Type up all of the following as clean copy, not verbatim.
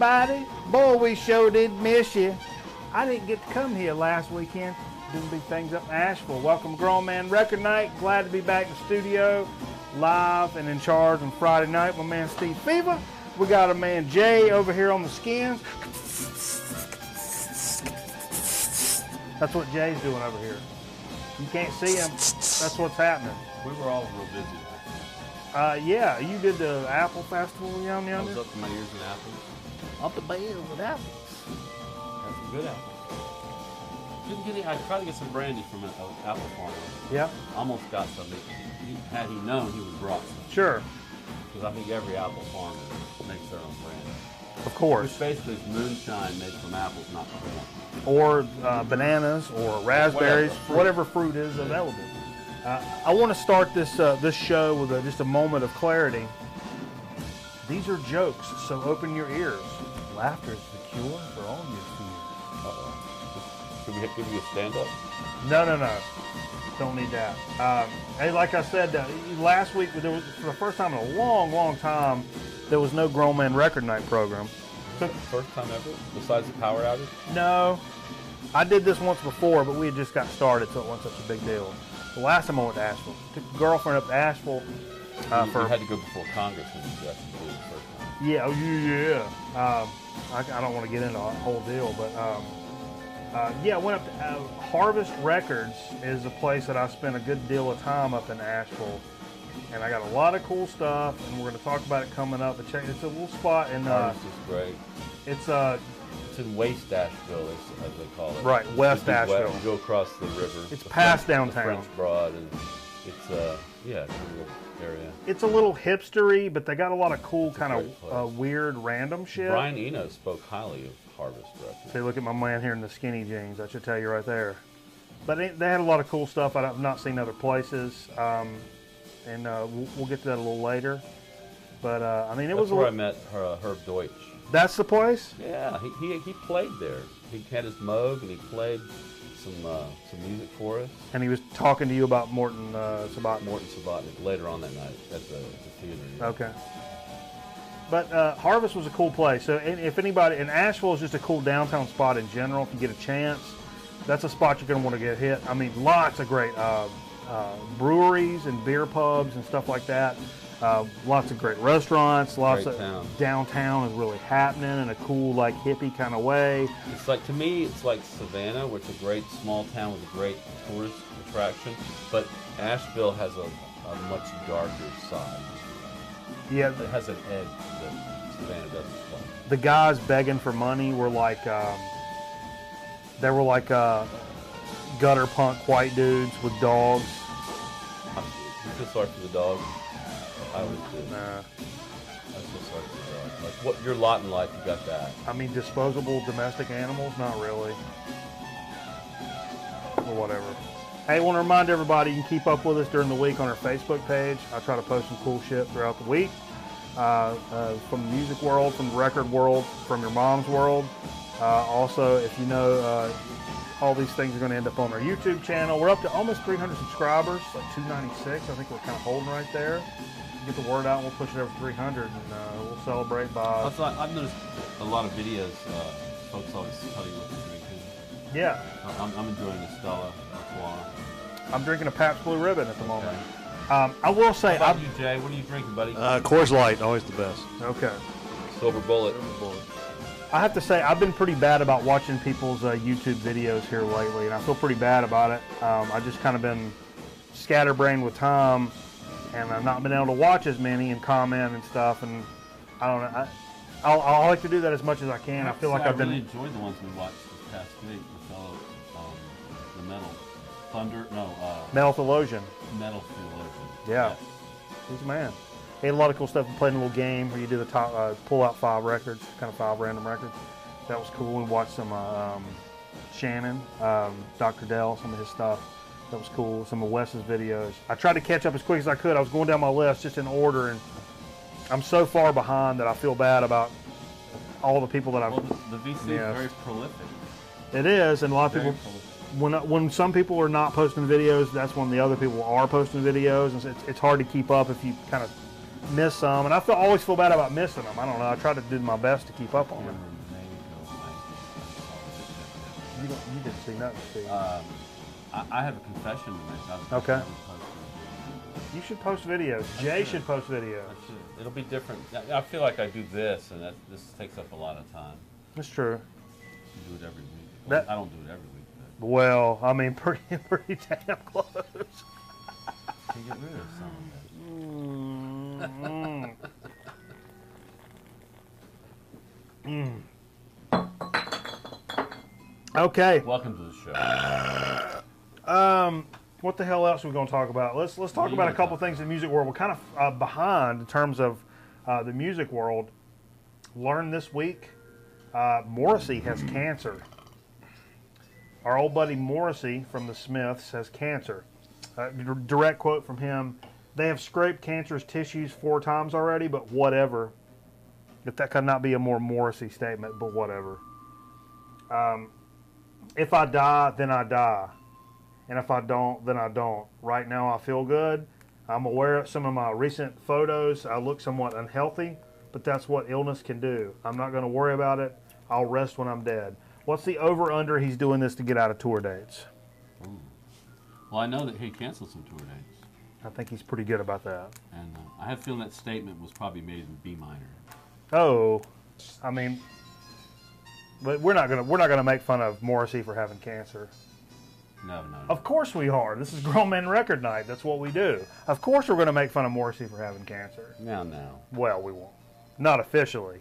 everybody. Boy, we sure did miss you. I didn't get to come here last weekend. Doing big things up in Asheville. Welcome to Grown Man Record Night. Glad to be back in the studio, live and in charge on Friday night. My man Steve Pheobe. We got a man Jay over here on the skins. That's what Jay's doing over here. You can't see him. That's what's happening. We were all real busy. Yeah, you did the Apple Festival down yonder? I was up to my ears in apples. Up the bed with apples. Had some good apples. Didn't get any, I tried to get some brandy from an apple farmer. Yeah. Almost got some. Had he known, he would have brought some. Sure. Because I think every apple farmer makes their own brandy. Of course. Which basically is moonshine made from apples, not corn. Or bananas, or raspberries, whatever fruit is available. I want to start this this show with just a moment of clarity. These are jokes, so open your ears. Laughter is the cure for all your fears. Should we give you a stand-up? No. Don't need that. Hey, like I said, last week, there was, for the first time in a long time, there was no Grown Man Record Night program. First time ever? Besides the power outage? No. I did this once before, but we had just got started, so it wasn't such a big deal. The last time I went to Asheville, took a girlfriend up to Asheville. You had to go before Congress when you got to do it the first time. Yeah, I don't want to get into the whole deal, but yeah, I went up to Harvest Records is a place that I spent a good deal of time up in Asheville, and I got a lot of cool stuff, and we're going to talk about it coming up. But check, it's a little spot in. Harvest is great. It's in West Asheville, as they call it. Right, West Asheville. You go across the river. It's past downtown. The French Broad, and it's yeah, it's a real area. It's a little hipstery, but they got a lot of cool, kind of weird, random shit. Brian Eno spoke highly of Harvest Records. See, look at my man here in the skinny jeans. That should tell you right there. But they had a lot of cool stuff I've not seen other places, and we'll get to that a little later. But I mean, That's where I met Herb Deutsch. That's the place? Yeah, he played there. He had his Moog and he played some music for us. And he was talking to you about Morton Subotnick. Morton Subotnick later on that night at the theater. Yeah. Okay. But Harvest was a cool place. So if anybody, and Asheville is just a cool downtown spot in general. If you get a chance, that's a spot you're going to want to get hit. I mean, lots of great breweries and beer pubs and stuff like that. Lots of great restaurants. Lots of downtown is really happening in a cool, like hippie kind of way. It's like, to me, it's like Savannah, which is a great small town with a great tourist attraction. But Asheville has a much darker side. Yeah, it has an edge that Savannah doesn't play. The guys begging for money were like, they were like gutter punk white dudes with dogs. You feel sorry for the dogs? I always do. Nah. I feel sorry for the dogs. Like, what your lot in life, you got that. I mean, disposable domestic animals? Not really. Or whatever. Hey, I want to remind everybody you can keep up with us during the week on our Facebook page. I try to post some cool shit throughout the week. From the music world, from the record world, from your mom's world. Also, if you know, all these things are going to end up on our YouTube channel. We're up to almost 300 subscribers, like 296. I think we're kind of holding right there. Get the word out, and we'll push it over 300, and we'll celebrate by... I've noticed a lot of videos, folks always tell you what they're drinking. Yeah. I'm enjoying the Stella Artois. I'm drinking a Pabst Blue Ribbon at the moment. I will say... How about you, Jay? What are you drinking, buddy? Coors Light, always the best. Okay. Silver Bullet. I have to say, I've been pretty bad about watching people's YouTube videos here lately, and I feel pretty bad about it. I've just kind of been scatterbrained with time, and I've not been able to watch as many and comment and stuff, and I don't know. I like to do that as much as I can. I feel like I've been... I really enjoyed the ones we watched this past week. The fellow, the Metal Thunder, Metal Theologian. Metal Theologian. Yeah. He's a man. He had a lot of cool stuff. We played a little game where you do the top, pull out 5 records, kind of 5 random records. That was cool. We watched some Shannon, Dr. Dell, some of his stuff. That was cool. Some of Wes's videos. I tried to catch up as quick as I could. I was going down my list just in order, and I'm so far behind that I feel bad about all the people that I've... Well, the VC is very prolific. It is, and a lot of people... When some people are not posting videos, that's when the other people are posting videos. And it's hard to keep up if you kind of miss some, and I always feel bad about missing them. I don't know. I try to do my best to keep up on them. You didn't see nothing, see? I have a confession to make. Okay. You should post videos. Jay should post videos. It'll be different. I feel like I do this, and this takes up a lot of time. That's true. You do it every week. Well, I don't do it every week. But well, I mean, pretty damn close. You get rid of some of that. Okay. Welcome to the show. What the hell else are we going to talk about? Let's talk about a couple things in the music world. We're kind of behind in terms of the music world. Learned this week, Morrissey has cancer. Our old buddy Morrissey from the Smiths has cancer. Direct quote from him: "They have scraped cancerous tissues 4 times already, but whatever." If that could not be a more Morrissey statement, but whatever. If I die, then I die. And if I don't, then I don't. Right now I feel good. I'm aware of some of my recent photos. I look somewhat unhealthy, but that's what illness can do. I'm not going to worry about it. I'll rest when I'm dead. What's the over-under he's doing this to get out of tour dates? Ooh. Well, I know that he canceled some tour dates. I think he's pretty good about that. And I have a feeling that statement was probably made in B minor. Oh, I mean, but we're not gonna make fun of Morrissey for having cancer. No. Of course we are. This is Grown Man Record Night. That's what we do. Of course we're going to make fun of Morrissey for having cancer. No. Well, we won't. Not officially.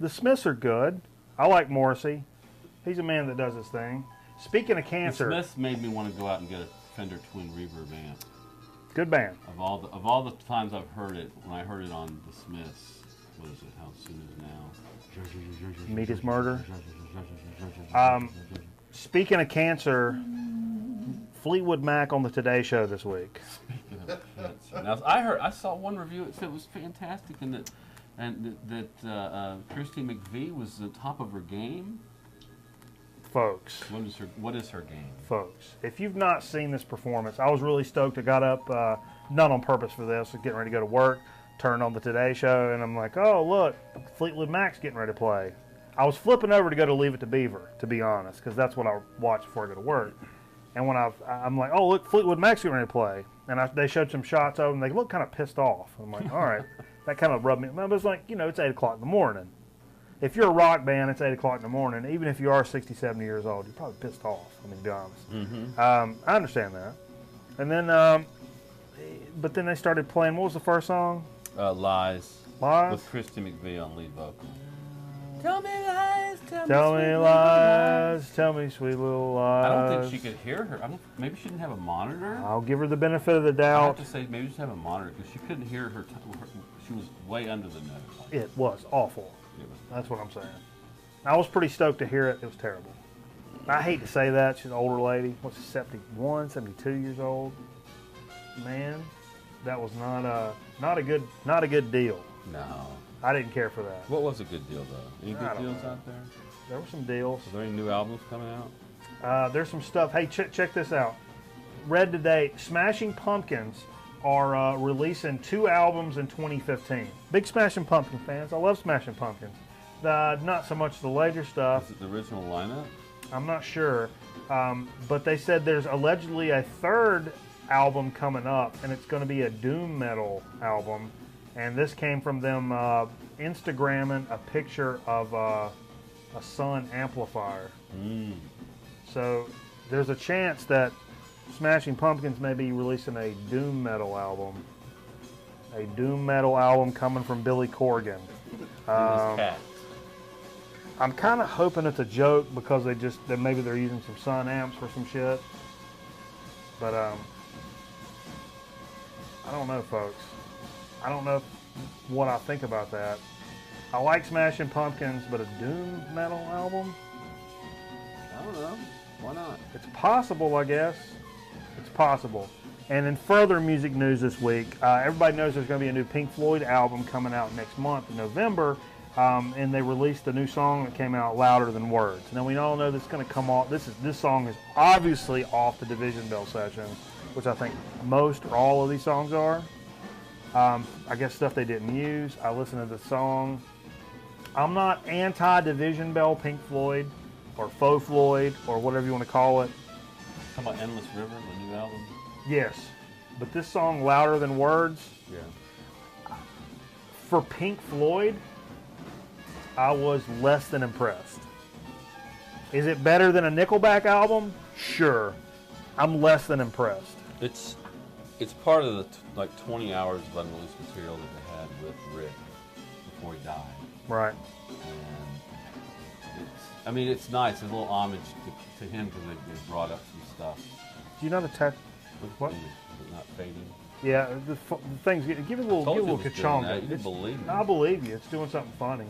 The Smiths are good. I like Morrissey. He's a man that does his thing. Speaking of cancer, The Smiths made me want to go out and get a Fender Twin Reverb amp. good band. Of all the times I've heard it, when I heard it on the Smiths, what is it? How soon is now? Meet His Murder. Speaking of cancer, Fleetwood Mac on the Today Show this week. Speaking of cancer, now I saw one review. It said it was fantastic, and that Christy McVie was the top of her game. Folks. What is her game? Folks, if you've not seen this performance, I was really stoked. I got up, not on purpose for this, getting ready to go to work, turned on the Today Show, and I'm like, oh, look, Fleetwood Mac's getting ready to play. I was flipping over to go to Leave It to Beaver, to be honest, because that's what I watch before I go to work. And when I'm like, oh, look, Fleetwood Mac's getting ready to play. And they showed some shots of them, and they look kind of pissed off. I'm like, all right. That kind of rubbed me. But it's like, it's 8 o'clock in the morning. If you're a rock band, it's 8 o'clock in the morning. Even if you are 60, 70 years old, you're probably pissed off, I mean, to be honest. Mm-hmm. I understand that. And then, but then they started playing, what was the first song? Lies. Lies? With Christy McVie on lead vocal. Tell me lies, tell me lies, tell me sweet little lies. I don't think she could hear her. Maybe she didn't have a monitor. I'll give her the benefit of the I doubt. have to say, maybe just have a monitor because she couldn't hear her. She was way under the nose. It was awful. It was. That's what I'm saying. I was pretty stoked to hear it. It was terrible. I hate to say that. She's an older lady. What's she, 71, 72 years old? Man, that was not a good deal. No. I didn't care for that. What was a good deal though? Any good deals out there? There were some deals. Are there any new albums coming out? There's some stuff. Hey, check this out. Read today, Smashing Pumpkins are releasing 2 albums in 2015. Big Smashing Pumpkin fans. I love Smashing Pumpkins. Not so much the later stuff. Is it the original lineup? I'm not sure. But they said there's allegedly a 3rd album coming up, and it's going to be a doom metal album. And this came from them Instagramming a picture of a Sun amplifier. So there's a chance that Smashing Pumpkins may be releasing a doom metal album. A doom metal album coming from Billy Corgan. And his cat. I'm kind of hoping it's a joke because maybe they're using some Sun amps for some shit. But I don't know, folks. I don't know what I think about that. I like Smashing Pumpkins, but a doom metal album? I don't know. Why not? It's possible, I guess. It's possible. And in further music news this week, everybody knows there's going to be a new Pink Floyd album coming out next month in November, and they released a new song that came out, Louder Than Words. Now we all know that's going to come off. This song is obviously off the Division Bell session, which I think most or all of these songs are. I guess stuff they didn't use. I listened to the song. I'm not anti-Division Bell Pink Floyd or Faux Floyd or whatever you want to call it. Talking about Endless River, the new album? Yes. But this song, Louder Than Words, Yeah. for Pink Floyd, I was less than impressed. Is it better than a Nickelback album? Sure. I'm less than impressed. It's part of the like 20 hours of unreleased material that they had with Rick before he died. Right. And I mean, it's nice. It's a little homage to him because they brought up some stuff. Do you know the tech? What? Is it not fading? Yeah, the things. Give it a little ka-chonga. You didn't believe me. I believe you. It's doing something funny.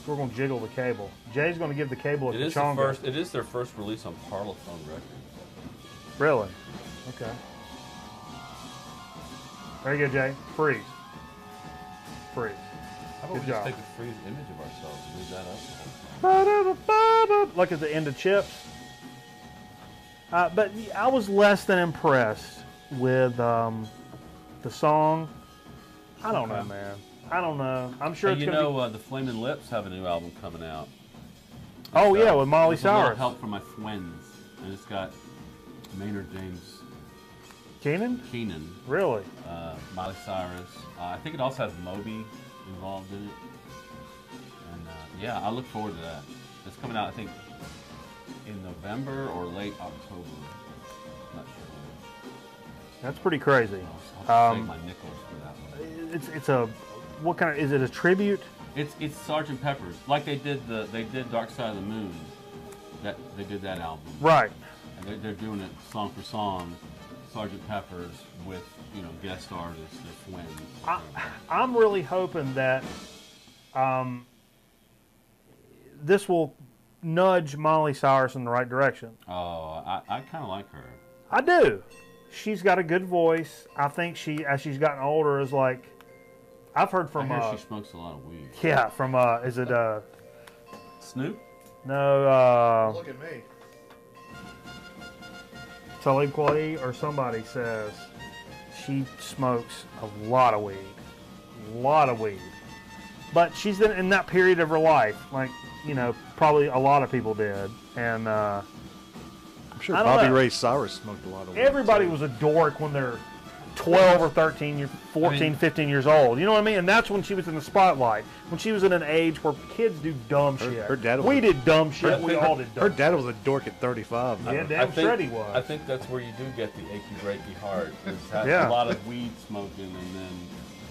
We're going to jiggle the cable. Jay's going to give the cable a ka-chonga. It is their first release on Parlophone Records. Really? Okay. There you go, Jay. Freeze. Freeze. How about Good we job. just take a freeze image of ourselves and leave that up? Like at the end of Chips. But I was less than impressed with the song. I don't know, man. I don't know. I'm sure it's going to be... the Flamin' Lips have a new album coming out. Oh, yeah, with Molly With a little Cyrus. help from my twins. And it's got Maynard James Keenan? Really? Miley Cyrus. I think it also has Moby involved in it. And yeah, I look forward to that. It's coming out, I think, in November or late October. I'm not sure. That's pretty crazy. I'll save my nickels for that one. It's a... What kind of... Is it a tribute? It's Sgt. Pepper's. Like they did Dark Side of the Moon. They did that album. Right. And they're doing it song for song. Sgt. Pepper's with, guest artists, their twins. I'm really hoping that this will nudge Molly Cyrus in the right direction. Oh, I kind of like her. I do. She's got a good voice. I think she, as she's gotten older, is like... I've heard from... I hear she smokes a lot of weed. Yeah, from... is it... Snoop? No, Look at me. Tully Kweli or somebody says she smokes a lot of weed. A lot of weed. But she's in that period of her life, like, probably a lot of people did. And I'm sure Bobby Ray Cyrus smoked a lot of weed. Everybody was a dork when they're 12 or 13, 14, 15 years old. You know what I mean? And that's when she was in the spotlight. When she was in an age where kids do dumb shit. Her dad we did dumb shit. We all did dumb shit. Her dad was a dork at 35. Yeah, damn straight he was. I think that's where you do get the achy, breaky heart. It's a lot of weed smoking and then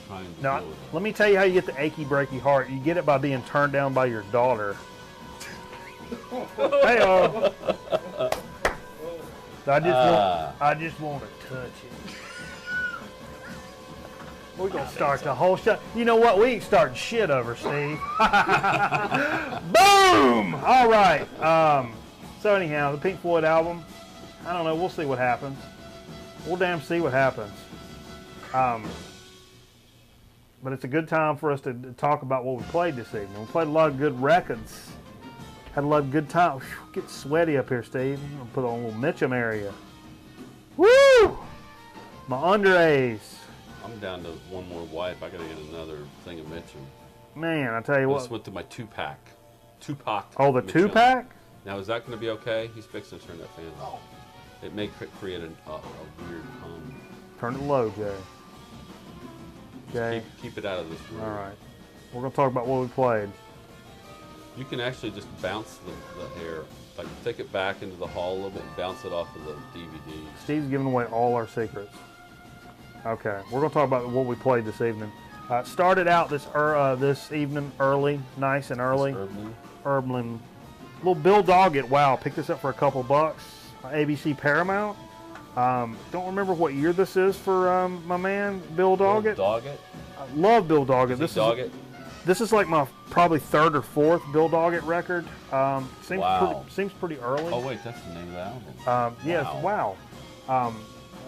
trying to deal with it. Let me tell you how you get the achy, breaky heart. You get it by being turned down by your daughter. Hey-oh. I just want to touch it. We're going to start the whole show. You know what? We ain't starting shit over, Steve. Boom! All right. So anyhow, the Pink Floyd album, I don't know. We'll see what happens. We'll damn see what happens. But it's a good time for us to talk about what we played this evening. We played a lot of good records. Had a lot of good time. Get sweaty up here, Steve. I'm going to put on a little Mitchum area. Woo! My under A's. I'm down to one more wipe. I gotta get another thing of Mitchum. Man, I tell you what. I just went to my two-pack. Tupac. Oh, the Mitchum. 2-pack? Now, is that going to be okay? He's fixing to turn that fan off. It may create a weird hum. Turn it low, Jay. Jay. Keep it out of this room. All right. We're going to talk about what we played. You can actually just bounce the hair. Like, take it back into the hall a little bit and bounce it off of the DVD. Steve's giving away all our secrets. Okay, we're going to talk about what we played this evening. Started out this evening early, nice and early. Erblin. Little Bill Doggett. Wow, picked this up for a couple bucks. ABC Paramount. Don't remember what year this is for my man Bill Doggett. Bill Doggett? I love Bill Doggett. This is like my probably third or fourth Bill Doggett record. Seems pretty early. Oh wait, that's the name of the album. Yes, wow.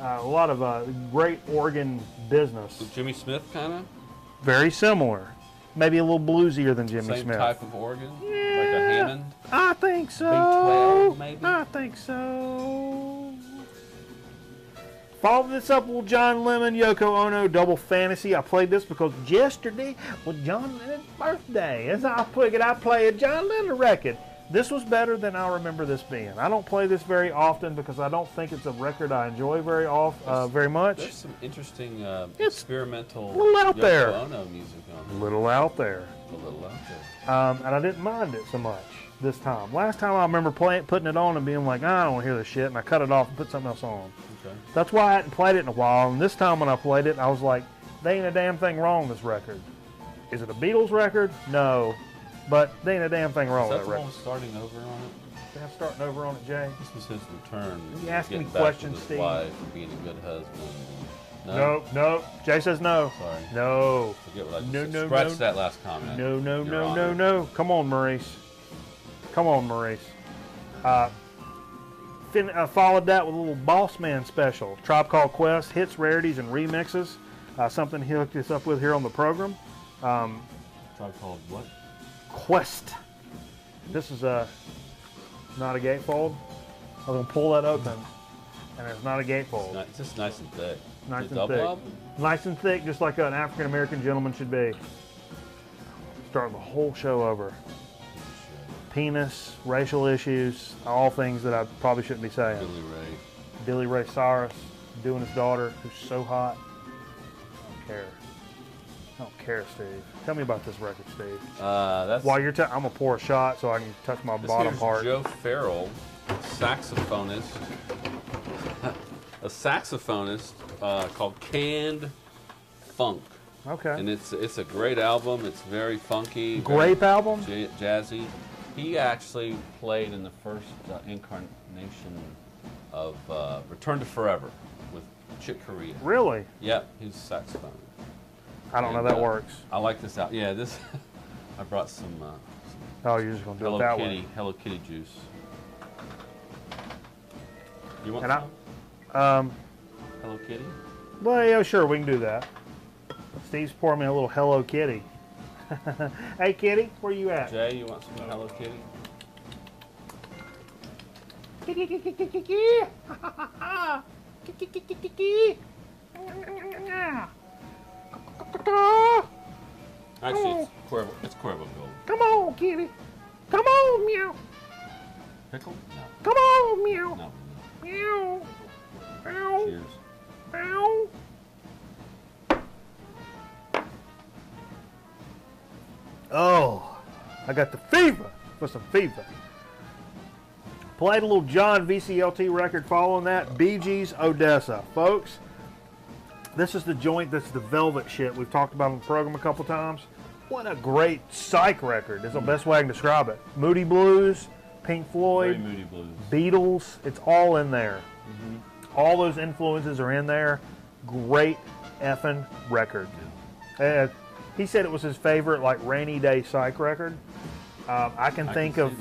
A lot of great organ business. So Jimmy Smith, kind of? Very similar. Maybe a little bluesier than Jimmy Smith. Same type of organ? Yeah, like a Hammond? I think so. B12, maybe? I think so. Follow this up with John Lemon, Yoko Ono, Double Fantasy. I played this because yesterday was John Lennon's birthday. As I figured I'd play a John Lennon record. This was better than I remember this being. I don't play this very often because I don't think it's a record I enjoy very much. There's some interesting experimental little out Yoko there. Ono music on it. A little out there. A little out there. And I didn't mind it so much this time. Last time I remember putting it on and being like, I don't want to hear this shit, and I cut it off and put something else on. Okay. That's why I hadn't played it in a while, and this time when I played it, I was like, there ain't a damn thing wrong with this record. Is it a Beatles record? No. But there ain't a damn thing wrong with that record. Is that the one starting over on it? Is that starting over on it, Jay? This was his return. You asking me Getting back questions, with his Steve? wife and being a good husband. No. Jay says no. Sorry. No. Forget what I just No, said. no, Scratch no. that last comment. No. Come on, Maurice. Followed that with a little Boss Man special. Tribe Called Quest, hits, rarities, and remixes. Something he hooked us up with here on the program. Tribe Called what? Quest. This is not a gatefold. I'm going to pull that open, and it's not a gatefold. It's just nice and thick. Nice Is it and double thick. up? Nice and thick, just like an African-American gentleman should be. Starting the whole show over. Penis, racial issues, all things that I probably shouldn't be saying. Billy Ray Cyrus doing his daughter, who's so hot. I don't care, Steve. Tell me about this record, Steve. While you're I'm gonna pour a shot so I can touch my bottom part. Joe Farrell, saxophonist. A saxophonist called Canned Funk. Okay. And it's a great album. It's very funky. Grape very album? Jazzy. He actually played in the first incarnation of Return to Forever with Chick Corea. Really? Yep, he's a saxophone. I don't know how that works. I like this out. Yeah, this. I brought some. Oh, you're just gonna do it that way. Hello Kitty juice. You want some? Hello Kitty? Well, yeah, sure, we can do that. Steve's pouring me a little Hello Kitty. Hey, Kitty, where you at? Jay, you want some Hello Kitty? Actually, it's Cuervo Gold. Come on, Kitty. Come on, meow. Pickle? No. Come on, meow. No. Meow. Meow. Cheers. Meow. Oh, I got the fever for some fever. Played a little John VCLT record following that. Bee Gees Odessa. Folks, this is the joint that's the velvet shit we've talked about on the program a couple times. What a great psych record is the best way I can describe it. Moody Blues, Pink Floyd, Very Moody Blues. Beatles, it's all in there. All those influences are in there. Great effing record. He said it was his favorite, like, rainy day psych record. I can think of,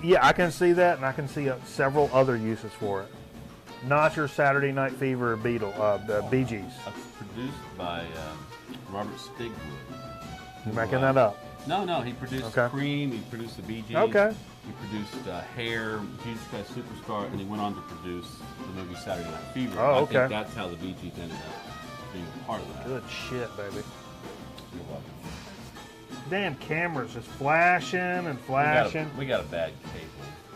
yeah, I can see that, and I can see several other uses for it. Not your Saturday Night Fever Bee Gees. It's produced by Robert Stigwood. You're making that up. No, he produced Cream, he produced the Bee Gees. Okay. He produced Hair, Jesus Christ Superstar, and he went on to produce the movie Saturday Night Fever. Oh, I okay. think that's how the Bee Gees ended up being a part of that. Good shit, baby. You're welcome. Damn camera's just flashing and flashing. We got a bad cable.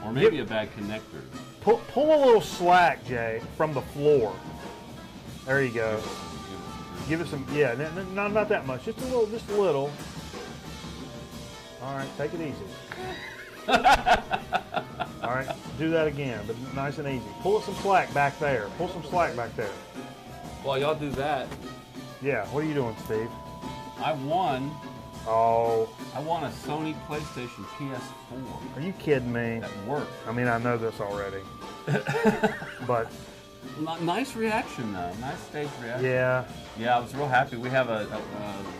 Or maybe a bad connector. Pull a little slack, Jay, from the floor. There you go. Give it some, yeah, not that much. Just a little. All right, take it easy. All right, do that again, but nice and easy. Pull some slack back there. Pull some slack back there. While y'all do that, yeah, what are you doing, Steve? I won Oh, a Sony PlayStation PS4 are you kidding me? at work. I mean, I know this already, but Nice reaction though. Nice stage reaction. yeah, Yeah, I was real happy. We have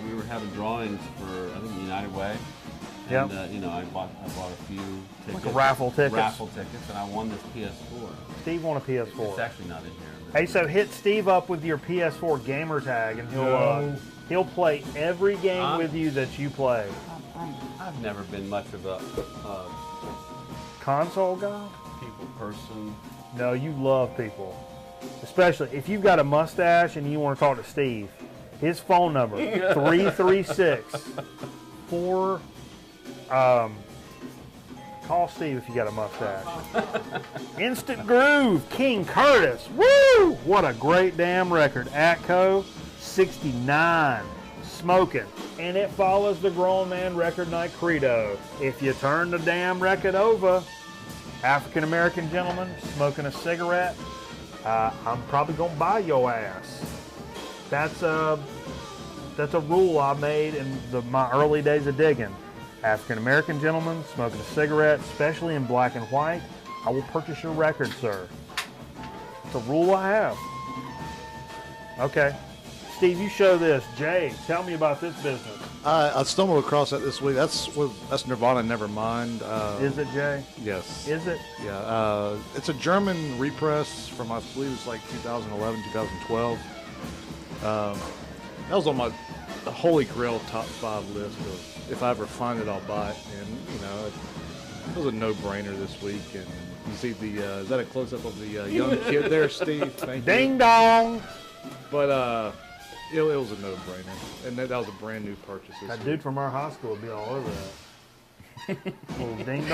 we were having drawings for I think United Way. And I bought a few tickets. like a raffle tickets. Raffle tickets, and I won this PS4. Steve won a PS4. It's actually not in here. But Hey, so hit Steve up with your PS4 gamer tag, and he'll play every game with you that you play. I've never been much of a Console guy? people person. No, you love people. especially if you've got a mustache and you want to talk to Steve, his phone number, 336-4. Call Steve if you got a mustache. Instant Groove, King Curtis. Woo! What a great damn record. Atco, 69. Smoking. And it follows the Grown Man Record Night credo. If you turn the damn record over, African American gentleman smoking a cigarette, I'm probably gonna buy your ass. That's a rule I made in my early days of digging. African American gentleman smoking a cigarette, especially in black and white, I will purchase your record, sir. It's a rule I have. Okay. Steve, you show this. Jay, tell me about this business. I stumbled across that this week. That's Nirvana Nevermind. Is it, Jay? Yes. Is it? Yeah. It's a German repress from, I believe it's like 2011, 2012. That was on my Holy Grail top 5 list of if I ever find it, I'll buy it. And, you know, it was a no-brainer this week. And you see the, is that a close-up of the young kid there, Steve? Thank you. Ding dong! But, it was a no-brainer, and that was a brand new purchase. That dude from our high school would be all over that. little ding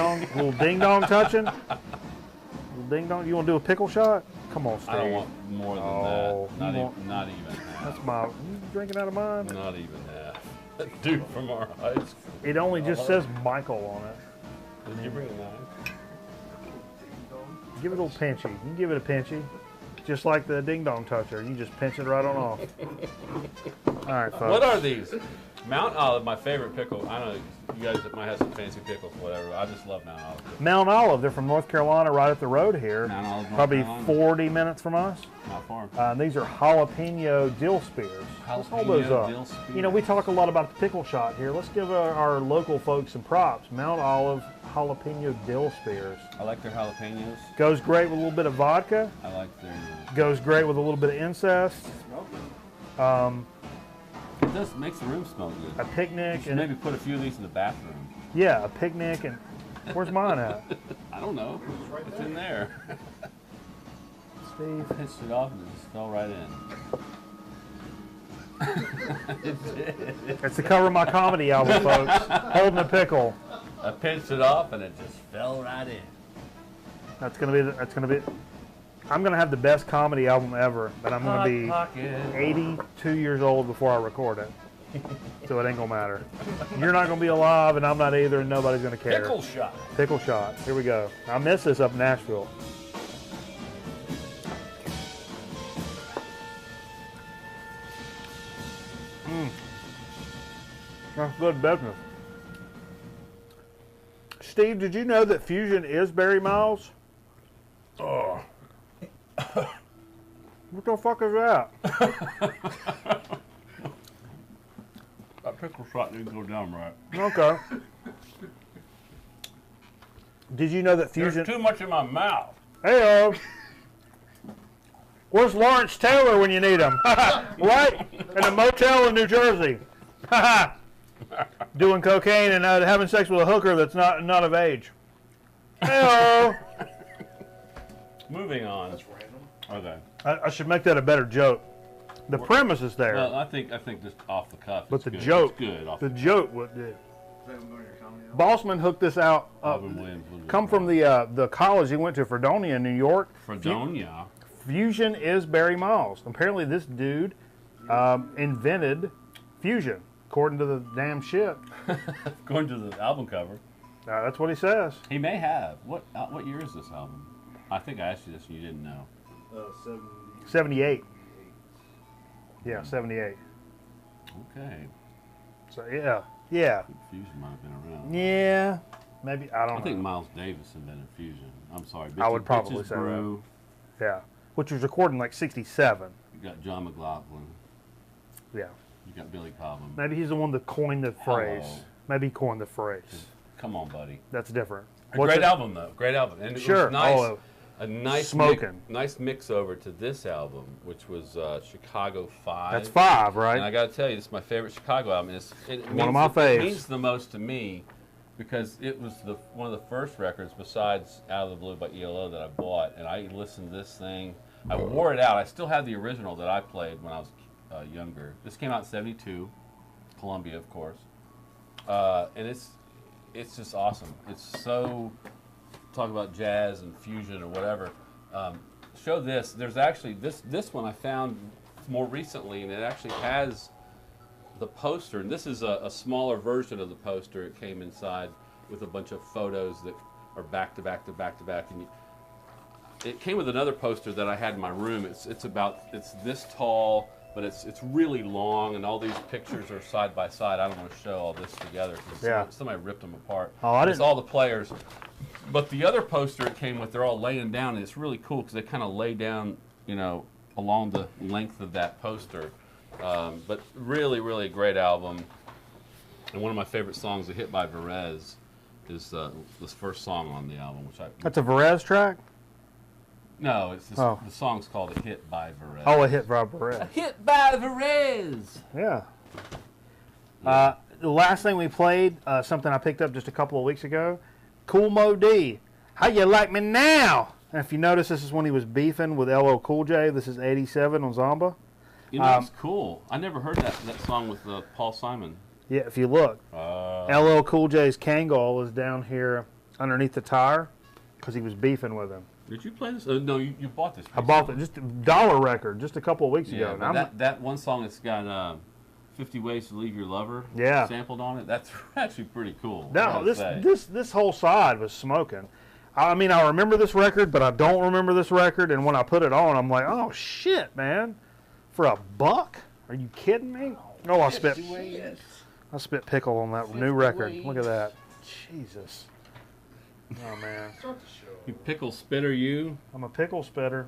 dong touching. Little ding dong. You want to do a pickle shot? Come on, Steve. I don't want more than that. Not even half. That's my. You drinking out of mine? Not even half. That dude from our high school. It only just says Michael on it. Did you bring a knife? Give it a little pinchy. You can give it a pinchy. Just like the ding dong toucher, you just pinch it right on off. All right, folks. What are these? Mount Olive, my favorite pickle. I know you guys might have some fancy pickles, whatever. I just love Mount Olive. Mount Olive, they're from North Carolina, right up the road here. Mount Olive, North Probably Carolina. 40 minutes from us. Not far. These are jalapeno dill spears. Let's hold those Jalapeno up. dill spears. You know, we talk a lot about the pickle shot here. Let's give our local folks some props. Mount Olive jalapeno dill spears. I like their jalapenos. Goes great with a little bit of vodka. I like their... Goes great with a little bit of incest. It does makes the room smell good. A picnic. And maybe put a few of these in the bathroom. Yeah, a picnic. And where's mine at? I don't know. It's in there. Steve. Pinched it off and it just fell right in. It did. It's the cover of my comedy album, folks. Holding a pickle. I pinched it off and it just fell right in. That's gonna be. I'm gonna have the best comedy album ever, but I'm gonna be 82 years old before I record it. So it ain't gonna matter. You're not gonna be alive, and I'm not either, and nobody's gonna care. Pickle shot. Pickle shot. Here we go. I miss this up in Nashville. That's good business. Steve, did you know that Fusion is Barry Miles? Oh. What the fuck is that? That pickle shot didn't go down right. Okay. Did you know that Fusion... There's too much in my mouth. Hey-o. Where's Lawrence Taylor when you need him? Right? In a motel in New Jersey. Doing cocaine and having sex with a hooker that's not of age. Hey-o. Moving on. Okay. I should make that a better joke. The premise is there. Well, I think just off the cuff. But it's the good. joke, It's good off the the joke would do. Bossman hooked this out. Robin Williams. Come from the college he went to, Fredonia, in New York. Fredonia. Fusion is Barry Miles. Apparently, this dude invented fusion, according to the damn shit. Going to the album cover. That's what he says. He may have. What year is this album? I think I asked you this and you didn't know. 78. Yeah, 78. Okay. So yeah. Fusion might have been around. Yeah, maybe I don't know. I think Miles Davis invented Fusion. I'm sorry. I would probably say Brew. that. Yeah, which was recorded in like '67. You got John McLaughlin. Yeah. You got Billy Cobham. Maybe he's the one that coined the phrase. Hello. Maybe he coined the phrase. Come on, buddy. That's different. Great album though. Great album. And it Sure. was nice. A nice nice mix over to this album, which was Chicago 5. That's 5, right? And I got to tell you, this is my favorite Chicago album. One of my faves. It means the most to me because it was one of the first records besides Out of the Blue by ELO that I bought, and I listened to this thing I wore it out. I still have the original that I played when I was younger. This came out in '72, Columbia, of course, and it's just awesome. It's so, talk about jazz and fusion or whatever. Show this. There's actually this one I found more recently, and it actually has the poster. And this is a smaller version of the poster. It came inside with a bunch of photos that are back to back to back to back, and it came with another poster that I had in my room. It's this tall, but it's really long, and all these pictures are side by side. I don't want to show all this together because somebody ripped them apart. Oh, I didn't. It's all the players. But the other poster it came with, they're all laying down, and it's really cool because they kind of lay down, along the length of that poster. But really, really great album. And one of my favorite songs, "A Hit by Varese," is this first song on the album. That's a Varese track? No, it's the song's called "A Hit by Varese." Oh, A Hit by Varese. A Hit by Varese. Yeah. The last thing we played, something I picked up just a couple of weeks ago, Cool Mo D. How you like me now? And if you notice, this is when he was beefing with LL Cool J. This is '87 on Zomba. It's cool. I never heard that song with Paul Simon. Yeah, if you look, LL Cool J's Kangol is down here underneath the tire because he was beefing with him. Did you play this? No, you bought this. I bought it, just a dollar record, just a couple of weeks ago. That one song that's got 50 Ways to Leave Your Lover sampled on it. That's actually pretty cool. No, this whole side was smoking. I mean, I remember this record, but I don't remember this record. And when I put it on, I'm like, oh shit, man! For $1? Are you kidding me? Oh, I spit pickle on that new record. Look at that. Jesus. Oh man. You pickle spitter, you. I'm a pickle spitter.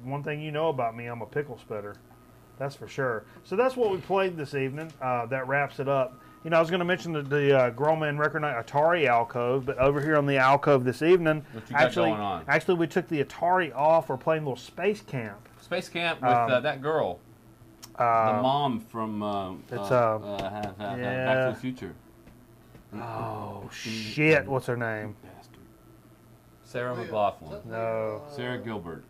One thing you know about me, I'm a pickle spitter. That's for sure. So that's what we played this evening. That wraps it up. I was going to mention the Grown Man Record Night Atari alcove, but over here on the alcove this evening, what you got going on? Actually, we took the Atari off. We're playing a little Space Camp. Space Camp with that girl, the mom from Back to the Future. Oh shit! What's her name? Sarah McLaughlin. No. Sarah Gilbert.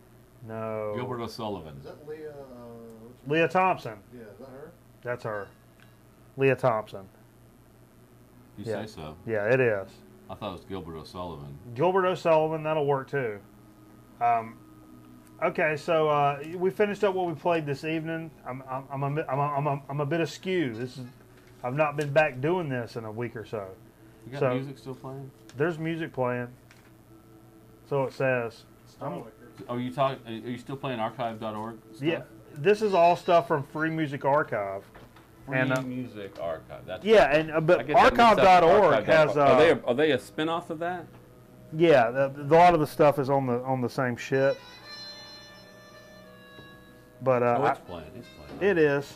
No. Gilbert O'Sullivan. Is that Leah? Leah Thompson. Yeah, is that her? That's her. Leah Thompson. You say so? Yeah, it is. I thought it was Gilbert O'Sullivan. Gilbert O'Sullivan, that'll work too. Okay, so we finished up what we played this evening. I'm a bit askew. I've not been back doing this in a week or so. You got music still playing? There's music playing. So it says. Are you still playing archive.org stuff? Yeah, this is all stuff from Free Music Archive. Free Music Archive. That's but archive.org has. Are they a spinoff of that? Yeah, a lot of the stuff is on the same shit. But it's playing. It is.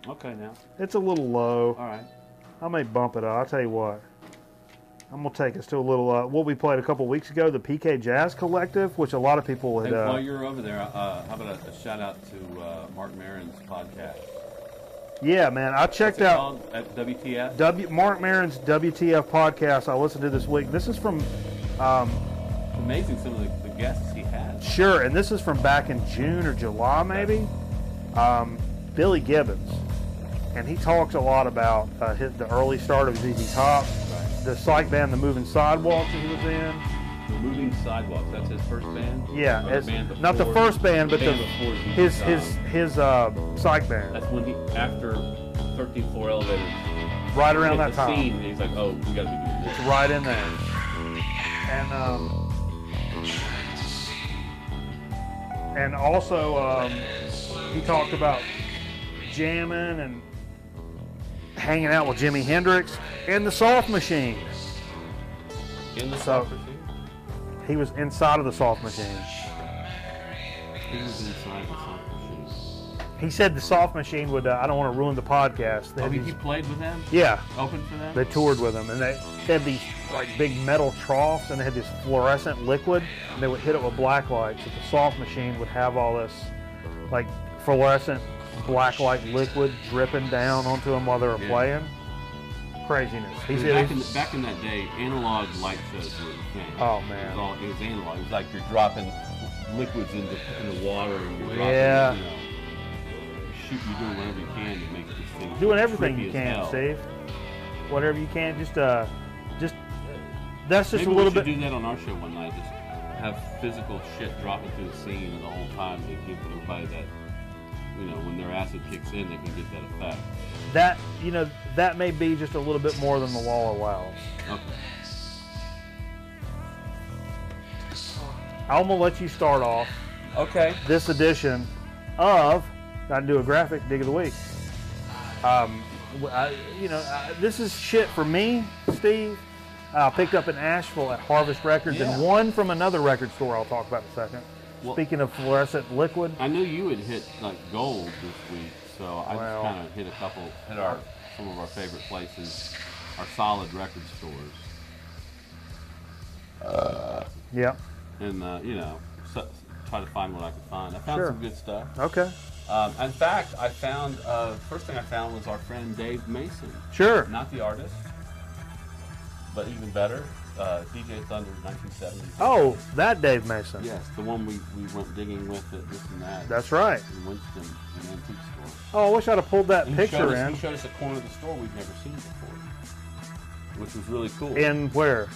Okay, now. It's a little low. All right. I may bump it up. I'll tell you what. I'm going to take us to a little, what we played a couple weeks ago, the PK Jazz Collective, which a lot of people had... While you're over there, how about a shout-out to Mark Maron's podcast? Yeah, man. I checked out... At WTF? Mark Maron's WTF podcast I listened to this week. This is from... it's amazing some of the guests he has. Sure, and this is from back in June or July, maybe. Billy Gibbons. And he talks a lot about the early start of ZZ Top. The psych band, the Moving Sidewalks that he was in. The Moving Sidewalks, that's his first band? Yeah, not the first band, but his psych band. That's when after 13th Floor Elevators. Right around that time. Scene, he's like, oh, we got to be doing this. It's right in there. And also he talked about jamming and hanging out with Jimi Hendrix and the Soft Machine. In the Soft Machine? He was inside of the Soft Machine. He was inside the Soft Machine. He said the Soft Machine would, I don't want to ruin the podcast. He played with them? Yeah. Opened for them? They toured with them, and they had these like big metal troughs, and they had this fluorescent liquid, and they would hit it with black lights. So the Soft Machine would have all this like fluorescent black light liquid dripping down onto them while they were playing. Craziness. Back in that day, analog light shows were the thing. Oh man. It was analog. It was like you're dropping liquids in the water and you're dropping, Yeah. you know, you're doing whatever you can to make this thing Doing everything trippy you as can, hell. Steve. Whatever you can, just that's just Maybe a little we should bit. do that on our show one night. Just have physical shit dropping through the scene, and the whole time they give everybody that, you know, when their acid kicks in, they can get that effect. That, you know, that may be just a little bit more than the law allows. Okay. I'm gonna let you start off Okay. this edition of Gotta Do a Graphic Dig of the Week. This is shit for me, Steve. Picked up in Asheville at Harvest Records, Yeah. and one from another record store I'll talk about in a second. Well, Speaking of fluorescent liquid, I knew you had hit like gold this week, so I Well. just kind of hit some of our favorite places, our solid record stores, yeah, and try to find what I could find. I found Sure. some good stuff. okay, In fact, I found first thing I found was our friend Dave Mason, sure. not the artist, but even better, DJ Thunder 1970s. Oh, that Dave Mason. Yes, the one we went digging with at this and that. That's right. In Winston, an antique store. Oh, I wish I'd have pulled that And picture in. He showed us a corner of the store we've never seen before, which was really cool. In where?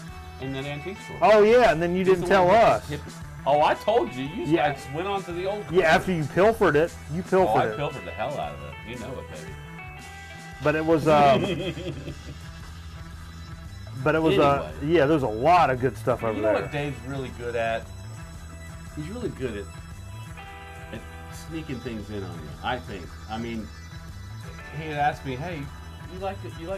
In that antique store. Oh, yeah, and then you He's didn't the one tell who us. Oh, I told you. You Yeah. guys went on to the old. Yeah, after you pilfered it, you Oh, pilfered I it. pilfered the hell out of it. You know it, baby. But it was, Anyway. yeah, there's a lot of good stuff over You know there. what Dave's really good at? He's really good at sneaking things in on you, I think. I mean, he had asked me, hey, you like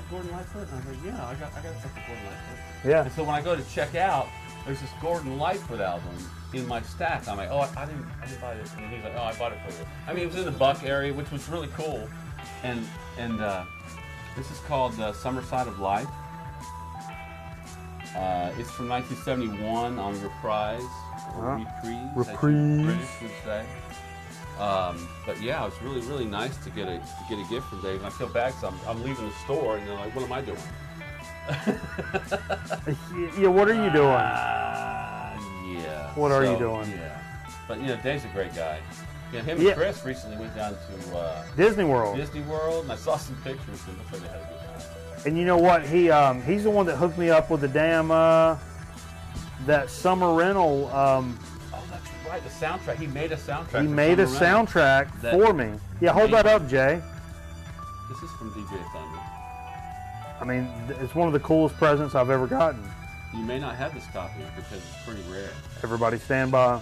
Gordon Lightfoot? And I was like, yeah, I got stuff with Gordon Lightfoot. Yeah. And so when I go to check out, there's this Gordon Lightfoot album in my stack. I'm like, oh, I didn't buy this. And he's like, oh, I bought it for you. I mean, it was in the Buck area, which was really cool. And this is called Summer Side of Life. It's from 1971 on Reprise, or Reprise, as the British would say. But yeah, it was really, really nice to get a gift from Dave. And I feel bad because I'm leaving the store, and they're like, "What am I doing?" Yeah, what are you doing? Yeah. What are you doing? Yeah. But Dave's a great guy. Yeah, him Yeah. and Chris recently went down to Disney World. Disney World, and I saw some pictures, and it looked like they had a good time. And you know what? He's the one that hooked me up with the damn that summer rental. Oh, that's right, the soundtrack. He made a soundtrack. He for made a Summer Rental. soundtrack That- for me. Yeah, hold that up, Jay. This is from DJ Thunder. I mean, it's one of the coolest presents I've ever gotten. You may not have this copy because it's pretty rare. Everybody stand by.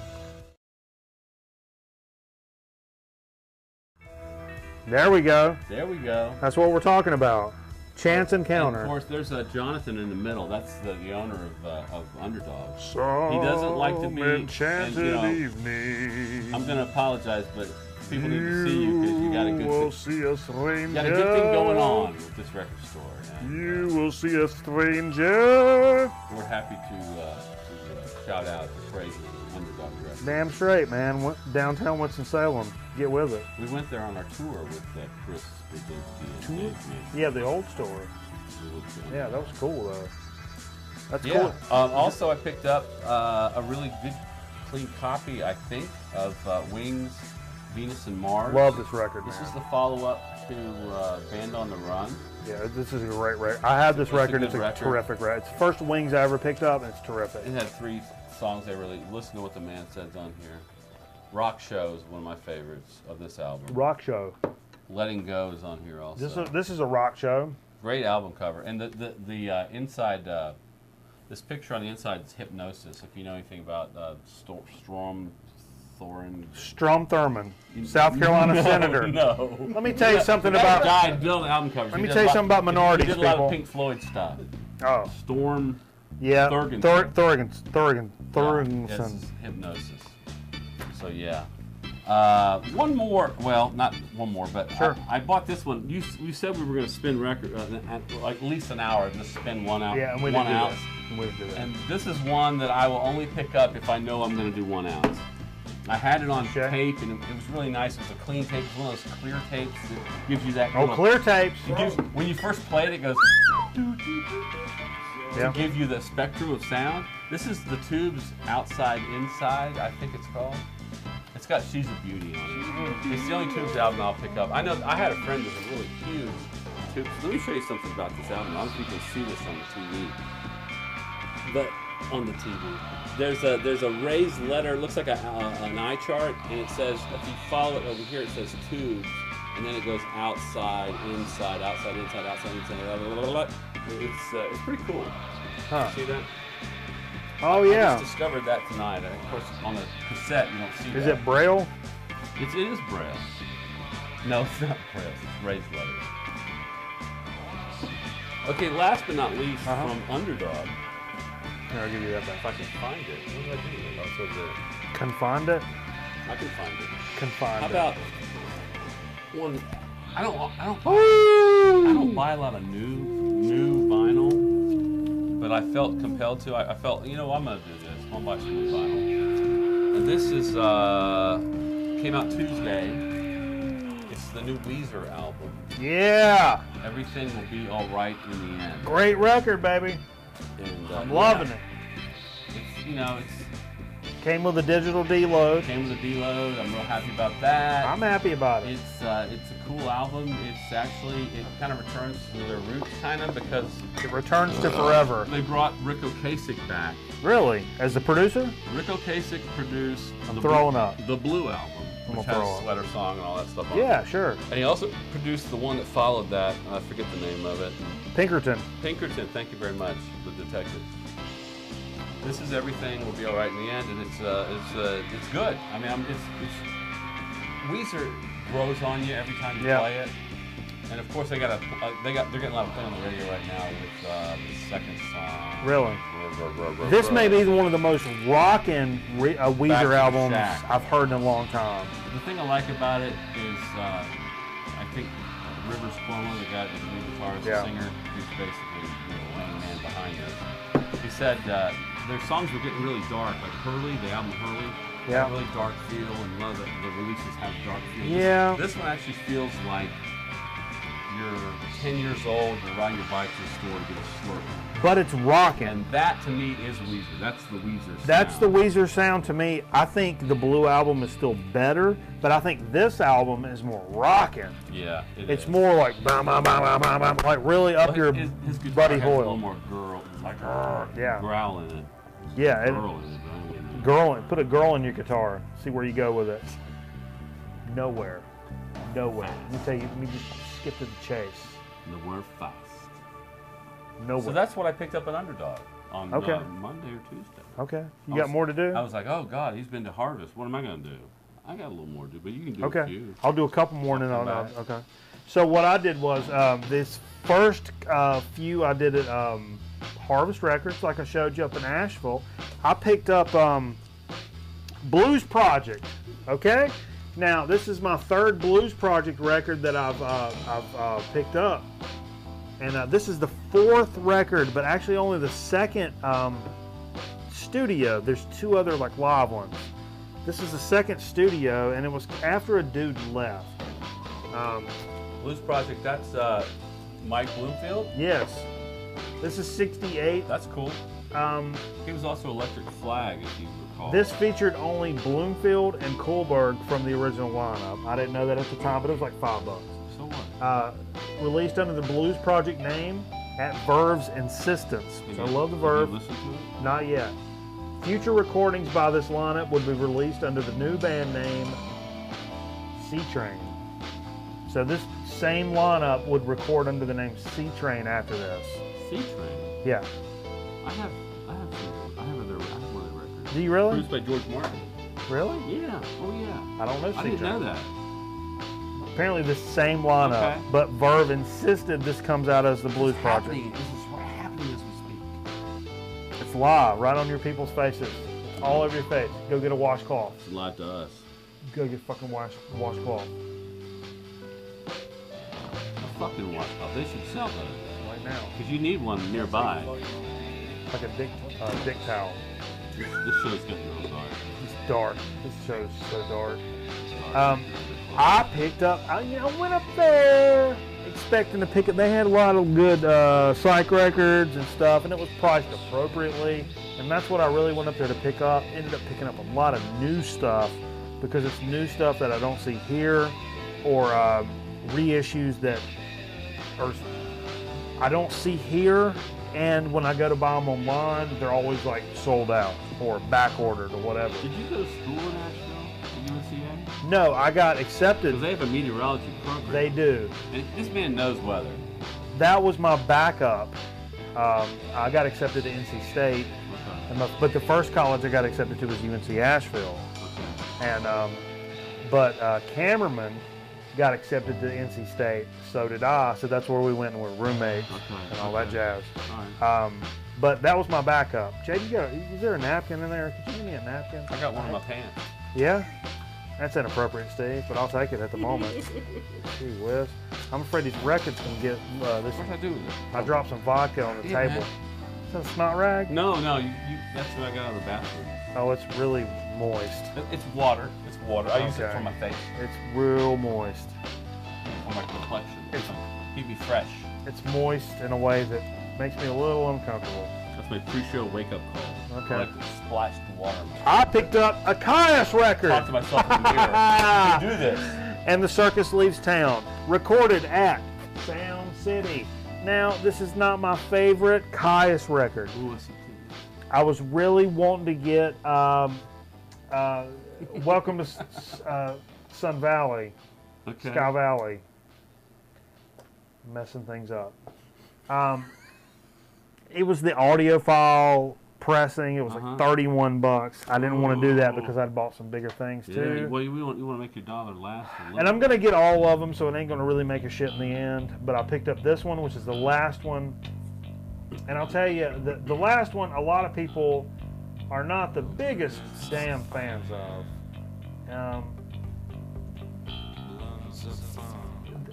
There we go. There we go. That's what we're talking about. Chance encounter. And of course, there's Jonathan in the middle. That's the owner of Underdog. Some He doesn't like to be. enchanted and, evening. I'm gonna apologize, but people need to see you because you got a will good. see a stranger. You got a good thing going on with this record store. And, You will see a stranger. we're happy to shout out the praise of Underdog Records. Damn straight, man. Downtown Winston-Salem. Get with it. We went there on our tour with Chris Brzezinski and Dave Mason. Yeah, the old store. We went to- Yeah, that was cool, though. That's Yeah. cool. Also, I picked up a really good, clean copy, I think, of Wings, Venus and Mars. Love this record, This man. is the follow-up to Band on the Run. Yeah, this is a great record. I have this It's a record. good It's a record. terrific record. It's the first Wings I ever picked up, and it's terrific. It had 3 songs they really. Listen to what the man says on here. Rock Show is one of my favorites of this album. Rock show. Letting Go is on here also. This is a rock show. Great album cover, and the inside. This picture on the inside is Hypnosis. If you know anything about Strom Thurmond, South Carolina senator. No. Let me tell you something That about. guy building album covers. Let He me did tell a you lot- something about minorities, He did a lot people. of Pink Floyd stuff. Oh, Storm. yeah. Thurgenson. Thurgenson. This is Hypnosis. So yeah. One more. Well, not one more, but Sure. I bought this one. You said we were going to spin record like at least an hour. Just spin one out. Yeah, and we one didn't do ounce. that. And we didn't do that. And this is one that I will only pick up if I know I'm going to do 1 ounce. I had it on Okay. tape, and it was really nice. It was a clean tape. It was one of those clear tapes that gives you that. Oh, little- clear tapes. it gives- when you first play it, it goes Yeah. to give you the spectrum of sound. This is the Tubes Outside Inside, I think it's called. It's got She's a Beauty on it. It's the only Tubes album I'll pick up. I know I had a friend that's a really huge Tubes. Let me show you something about this album. I don't know if you can see this on the TV. But on the TV, there's a raised letter. It looks like an eye chart, and it says, if you follow it over here, it says Tubes, and then it goes outside, inside, outside, inside, outside, inside. Blah, blah, blah, blah. It's pretty cool. Huh. See that? Oh, I yeah. just discovered that tonight. Of course, on the cassette, you don't see that. Is it Braille? It is Braille. No, it's not Braille. It's raised letters. Okay, last but not least, from Underdog. Here, I'll give you that back. If I can find it. What did I do? Oh, so the... Confined it? I can find it. Confined How it. about one? I don't buy a lot of new vinyl, but I felt compelled to. I felt, you know, I'm gonna do this. I'm gonna buy some new vinyl. And this is came out Tuesday. It's the new Weezer album. Yeah. Everything Will Be Alright in the End. Great record, baby. And I'm loving it. It's, you know, it's Came with a digital deload. came with a deload. I'm real happy about that. I'm happy about it. It's a cool album. It's actually, it kind of returns to their roots, kind of, because It returns to forever. they brought Rick Ocasek back. Really? As the producer? Rick Ocasek produced I'm throwing up. the Blue album, I'm which gonna throw has up. Sweater Song and all that stuff on Yeah, it. sure. And he also produced the one that followed that. I forget the name of it. Pinkerton. Pinkerton, thank you very much, the detective. This is Everything Will Be Alright in the End, and it's good. I mean, Weezer grows on you every time you play it, and of course they're getting a lot of play on the radio right now with the second song. Really? This may be one of the most rockin' Weezer albums I've heard in a long time. The thing I like about it is I think Rivers Cuomo, the guy, the lead guitarist, the singer, who's basically the main man behind this. He said their songs were getting really dark, like Hurley, the album Hurley, had a really dark feel, and a lot of the releases have dark feel. Yeah. This one actually feels like you're 10 years old, you're riding your bike to the store to get a Slurpee. But it's rockin'. And that, to me, is Weezer. That's the Weezer sound. That's the Weezer sound to me. I think the Blue album is still better, but I think this album is more rockin'. Yeah, it's more like bam, bam, bam, bam, bam, bam, like really up your his Buddy has a Hoyle. little more growl in it. Yeah, Girl in it. girl, put a girl in your guitar. See where you go with it. Nowhere. Let me tell you. Let me just skip to the chase. Nowhere fast. Nowhere. So that's what I picked up at Underdog on Monday or Tuesday. Okay. You got more to do? I was like, oh God, he's been to Harvest. What am I going to do? I got a little more to do, but you can do a few. I'll do a couple more and then I'll. Okay. So what I did was this first few I did at Harvest Records, like I showed you up in Asheville. I picked up Blues Project. Okay. Now this is my third Blues Project record that I've picked up, and this is the fourth record, but actually only the second studio. There's two other like live ones. This is the second studio, and it was after a dude left. Blues Project, that's Mike Bloomfield? Yes. This is 68. That's cool. He was also Electric Flag, if you recall. This featured only Bloomfield and Kohlberg from the original lineup. I didn't know that at the time, but it was like $5. So what? Released under the Blues Project name at Verve's insistence. So I love the Verve. Did you listen to it? Not yet. Future recordings by this lineup would be released under the new band name C-Train. So this same lineup would record under the name C-Train after this. C-Train? Yeah. I have one of their records. Do you really? Produced by George Martin. Really? Yeah. Oh yeah. I don't know C-Train. I didn't know that. Apparently this same lineup, but Verve insisted this comes out as the Blues Project. This is happening as we speak. It's live, right on your people's faces. It's all over your face. Go get a washcloth. It's live to us. Go get fucking washcloth. A fucking washcloth. They should sell those. Right now. Because you need one nearby. Like a dick towel. This show's getting real dark. It's dark. This show's so dark. I picked up, I went up there expecting to pick it. They had a lot of good psych records and stuff, and it was priced appropriately. And that's what I really went up there to pick up. Ended up picking up a lot of new stuff because it's new stuff that I don't see here, or reissues that I don't see here. And when I go to buy them online, they're always like sold out or back ordered or whatever. Did you go to school in Asheville at UNCA? No, I got accepted. Because they have a meteorology program. They do. And this man knows weather. That was my backup. I got accepted to NC State, but the first college I got accepted to was UNC Asheville. And but Cameraman got accepted to NC State, so did I. So that's where we went and we're roommates and all that jazz. Right. But that was my backup. Jay, is there a napkin in there? Could you give me a napkin? I got one in my pants. Yeah? That's inappropriate, Steve, but I'll take it at the moment. Gee whiz. I'm afraid these records can get this. What did I do with it? I dropped some vodka on the table. Is that a snot rag? No, that's what I got out of the bathroom. Oh, it's really moist. It's water. It's water. I use it for my face. It's real moist. For my complexion. Keep me fresh. It's moist in a way that makes me a little uncomfortable. That's my pre-show wake-up call. Okay. I like to splash the water. I picked up a Caius record. Talk to myself in the mirror. You do this. And the Circus Leaves Town. Recorded at Sound City. Now, this is not my favorite Caius record. Ooh, what's it? I was really wanting to get Welcome to Sun Valley, Okay. Sky Valley. Messing things up. It was the audiophile pressing. It was like 31 bucks. I didn't want to do that because I'd bought some bigger things too. Well, you want to make your dollar last a little. And I'm going to get all of them, so it ain't going to really make a shit in the end. But I picked up this one, which is the last one. And I'll tell you, the last one, a lot of people are not the biggest damn fans of.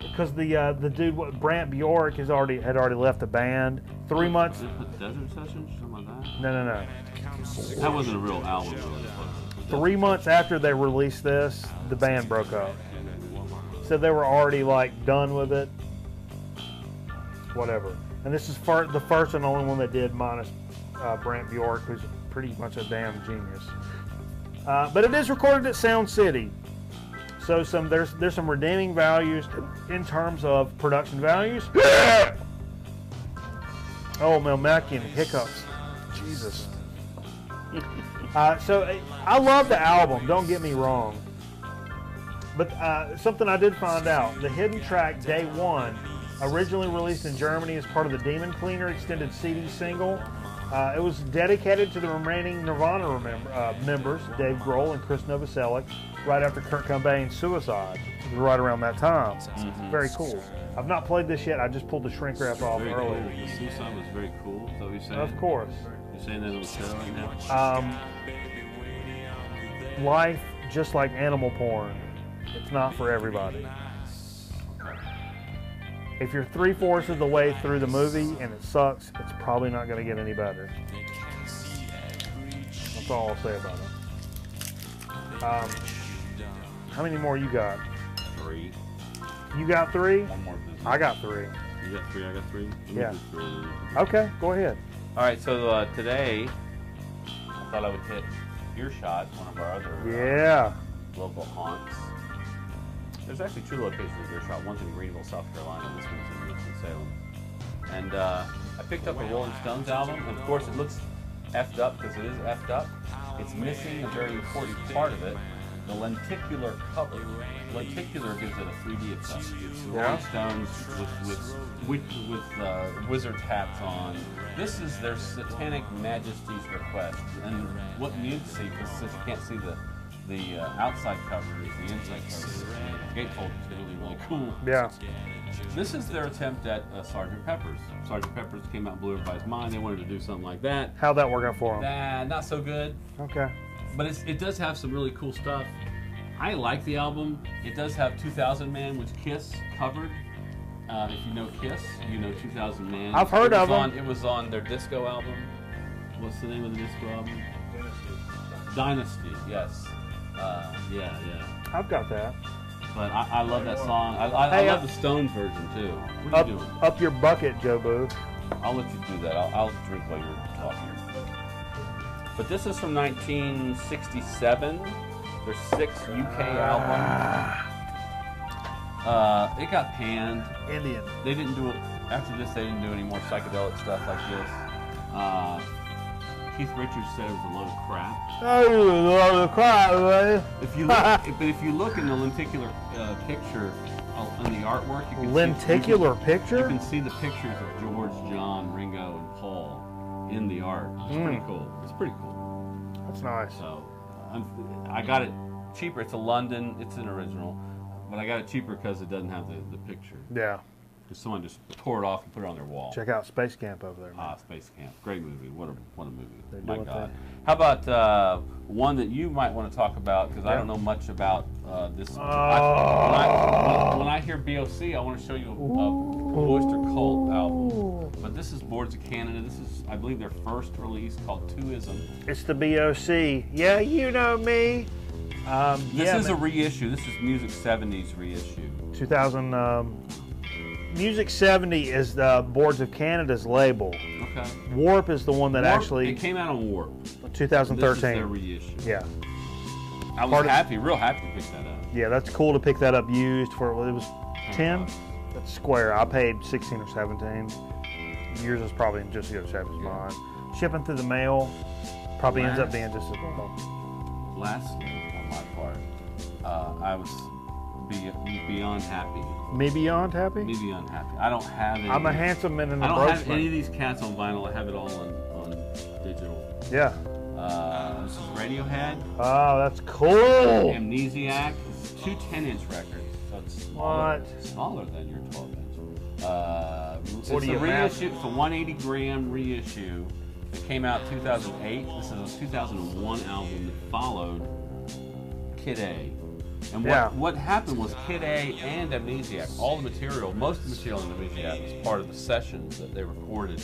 Because the dude, Brant Bjork, had already left the band. 3 months. Did they put Desert Sessions, something like that? No. That wasn't a real album. Really. 3 months after they released this, the band broke up. So they were already like done with it. Whatever. And this is the first and only one they did, minus Brant Bjork, who's pretty much a damn genius. But it is recorded at Sound City. So there's some redeeming values in terms of production values. Oh, Melmacian hiccups. Jesus. So I love the album, don't get me wrong. But something I did find out, the hidden track Day One, originally released in Germany as part of the Demon Cleaner extended CD single. It was dedicated to the remaining Nirvana members, Dave Grohl and Chris Novoselic, right after Kurt Cobain's suicide, right around that time. Very cool. I've not played this yet. I just pulled the shrink wrap off earlier. Cool. The suicide was very cool. Is that what you're saying? Of course. You're saying that on the show right now? Life, just like animal porn, it's not for everybody. If you're 3/4 of the way through the movie and it sucks, it's probably not going to get any better. That's all I'll say about it. How many more you got? 3. You got 3? One more business. I got 3. You got 3, I got 3? Yeah. 3. Okay, go ahead. All right, so today, I thought I would hit Earshot, one of our other local haunts. There's actually 2 locations of Earshot. One's in Greenville, South Carolina. This one's in Winston-Salem. And I picked up a Rolling Stones album. And of course, it looks effed up because it is effed up. It's missing a very important part of it, the lenticular cover. Lenticular gives it a 3D effect. It's the Rolling Stones with wizard's hats on. This is their Satanic Majesty's request. And what you need to see, because since you can't see the outside cover is the inside cover. The gatefold is really cool. Yeah. This is their attempt at Sgt. Pepper's. Sgt. Pepper's came out and blew everybody's mind. They wanted to do something like that. How'd that work out for them? Nah, not so good. Okay. But it does have some really cool stuff. I like the album. It does have 2000 Man, which Kiss covered. If you know Kiss, you know 2000 Man. I've heard of them. It was on their disco album. What's the name of the disco album? Dynasty, yes. Yeah. I've got that. But I love that song. I love the Stones version too. What are you doing? Up your bucket, Joe Boo. I'll let you do that. I'll drink while you're talking. But this is from 1967. Their 6th UK album. It got panned. Indian. They didn't do it after this. They didn't do any more psychedelic stuff like this. Keith Richards said it was a load of crap. Oh, a load of crap, man. If you look, but if you look in the lenticular picture on the artwork, you can lenticular picture. You can see the pictures of George, John, Ringo, and Paul in the art. It's pretty cool. It's pretty cool. That's nice. So I got it cheaper. It's a London. It's an original, but I got it cheaper because it doesn't have the picture. Yeah. Because someone just tore it off and put it on their wall. Check out Space Camp over there. Ah, Space Camp. Great movie. What a movie. They're My doing God. things. How about one that you might want to talk about, because I don't know much about this. When I hear BOC, I want to show you a Oyster Cult album. But this is Boards of Canada. This is, I believe, their first release called Twoism. It's the BOC. Yeah, you know me. This is a reissue. This is Music 70s reissue. 2000. Music 70 is the Boards of Canada's label. Okay. Warp is the one that actually. It came out on Warp. 2013. This is their reissue. Yeah. I was real happy to pick that up. Yeah, that's cool to pick that up used for. It was 10. That's square. I paid 16 or 17. Yours is probably just as good as mine. Shipping through the mail probably ends up being just as well. Lastly, on my part, I was beyond happy. Me beyond happy? Me beyond happy. I don't have any. I'm a handsome man in a I don't broke have any of these cats on vinyl. I have it all on digital. Yeah. This is Radiohead. Oh, that's cool. Amnesiac. It's 2 10-inch records, so it's smaller than your 12-inch. It's a reissue. It's a 180-gram reissue. It came out 2008. This is a 2001 album that followed Kid A. And what happened was Kid A and Amnesiac, all the material, most of the material in Amnesiac was part of the sessions that they recorded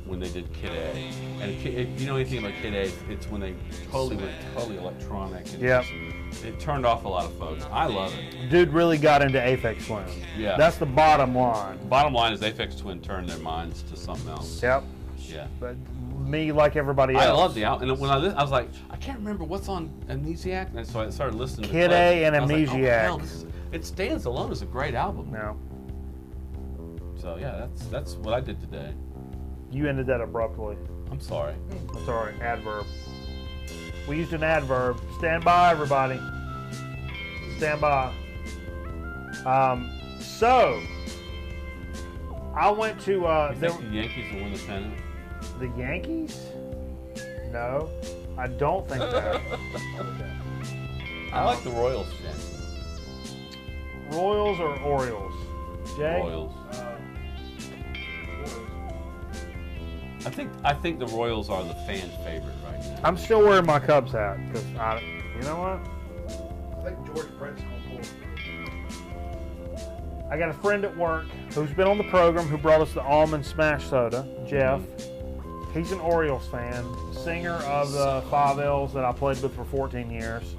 when they did Kid A. And if you know anything about Kid A, it's when they totally went electronic. And it turned off a lot of folks. I love it. Dude really got into Aphex Twin. Yeah. That's the bottom line. Bottom line is Aphex Twin turned their minds to something else. Yep. Yeah. But me, like everybody else. I love the album. And when I was like, I can't remember what's on Amnesiac. And so I started listening to Kid A and Amnesiac. Like, it stands alone as a great album. No. So yeah, that's what I did today. You ended that abruptly. I'm sorry. That's all right. Adverb. We used an adverb. Stand by, everybody. Stand by. So I went to. You think the Yankees will win the pennant? The Yankees? No, I don't think that. I like the Royals chance. Royals or Orioles? Jay? Royals. I think the Royals are the fan favorite right now. I'm still wearing my Cubs hat because you know what? I think George Brent's going to pull. I got a friend at work who's been on the program who brought us the almond smash soda, Jeff. He's an Orioles fan, singer of the Five L's that I played with for 14 years.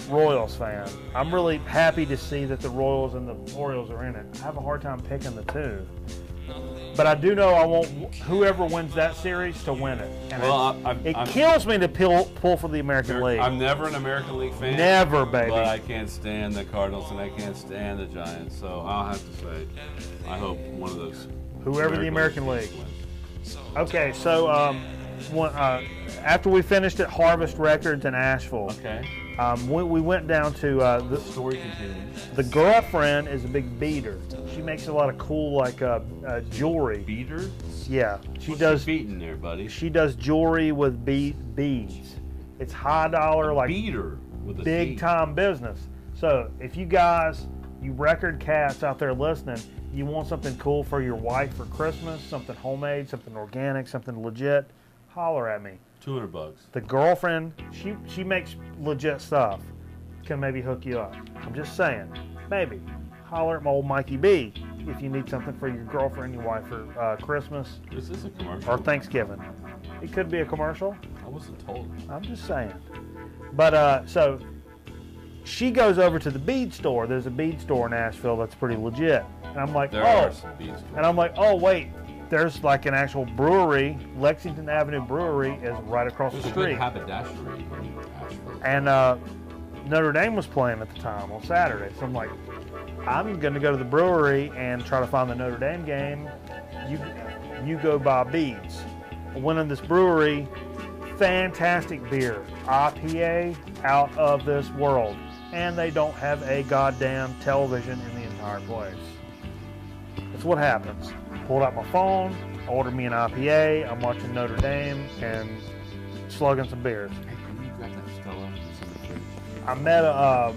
Royals fan. I'm really happy to see that the Royals and the Orioles are in it. I have a hard time picking the two. But I do know I want whoever wins that series to win it. And it kills me to pull for the American League. I'm never an American League fan. Never, baby. But I can't stand the Cardinals and I can't stand the Giants. So I'll have to say, I hope one of those. Whoever the American League. Okay, so after we finished at Harvest Records in Asheville, we went down to the story continues. The girlfriend is a big beater. She makes a lot of cool jewelry. Beater? Yeah, What's she beating there, buddy? She does jewelry with beads. It's high dollar, beater with big time business. So if you guys, you record cats out there listening, you want something cool for your wife for Christmas, something homemade, something organic, something legit, holler at me. $200. The girlfriend, she makes legit stuff. Can maybe hook you up. I'm just saying, maybe. Holler at my old Mikey B if you need something for your girlfriend, your wife for Christmas. Is this a commercial? Or Thanksgiving. It could be a commercial. I wasn't told. I'm just saying. But so she goes over to the bead store. There's a bead store in Nashville that's pretty legit. And I'm like, There oh. are some bead stores. And I'm like, oh, wait. There's like an actual brewery. Lexington Avenue Brewery is right across the There's a street. good haberdashery in Asheville. And Notre Dame was playing at the time on Saturday. So I'm like, I'm going to go to the brewery and try to find the Notre Dame game. You go buy beads. I went in this brewery. Fantastic beer. IPA out of this world. And they don't have a goddamn television in the entire place. That's what happens. Pulled out my phone, ordered me an IPA. I'm watching Notre Dame and slugging some beers. Hey, can you grab that Stella? It's in the fridge. I met a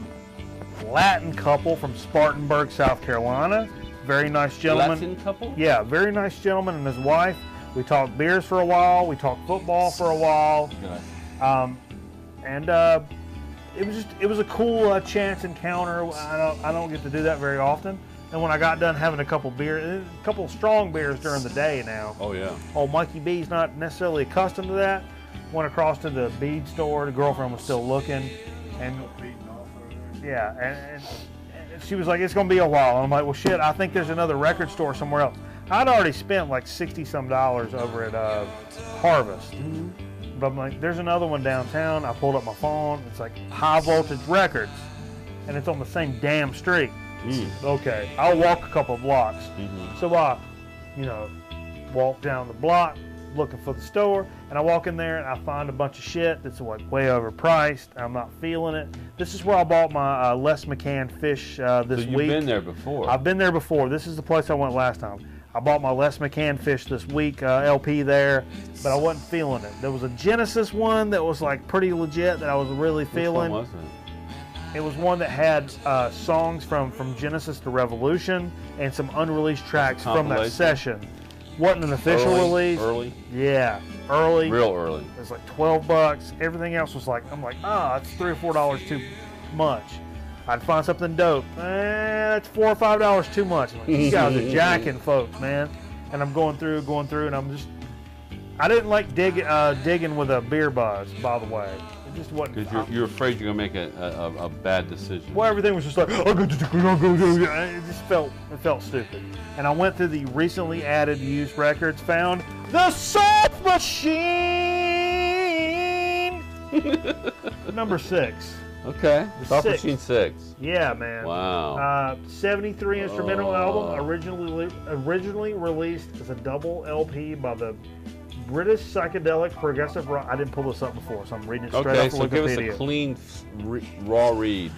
Latin couple from Spartanburg, South Carolina. Very nice gentleman. Latin couple? Yeah, very nice gentleman and his wife. We talked beers for a while. We talked football for a while. Good. It was a cool chance encounter. I don't get to do that very often. And when I got done having a couple strong beers during the day now. Oh, yeah. Old Mikey B's not necessarily accustomed to that. Went across to the bead store. The girlfriend was still looking, and yeah, and she was like, "It's gonna be a while." And I'm like, "Well, shit, I think there's another record store somewhere else." I'd already spent like $60-some over at Harvest. Mm-hmm. But I'm like, there's another one downtown. I pulled up my phone. It's like High Voltage Records, and it's on the same damn street. Okay, I'll walk a couple of blocks. So I, walk down the block looking for the store, and I walk in there and I find a bunch of shit that's like way overpriced. I'm not feeling it. This is where I bought my Les McCann fish this week. So you've been there before? I've been there before. This is the place I went last time. I bought my Les McCann fish this week, LP there, but I wasn't feeling it. There was a Genesis one that was like pretty legit that I was really feeling. Which one was it? It was one that had songs from Genesis to Revolution and some unreleased tracks from that session. Wasn't an official release. Early? Yeah, early. Real early. It was like $12. Everything else was like, I'm like, that's $3 or $4 too much. I'd find something dope. That's $4 or $5 too much. I'm like, you guys are jacking folks, man. And I'm going through, and I didn't like digging with a beer buzz, by the way. It just wasn't. Because you're afraid you're going to make a bad decision. Well, everything was just like, it just felt stupid. And I went through the recently added used records, found the Soft Machine, number 6. Okay. Soft six. Machine 6. Yeah, man. Wow. 73 instrumental album, originally released as a double LP by the British psychedelic progressive rock. I didn't pull this up before, so I'm reading it straight off Wikipedia. Okay, so give us a clean, raw read.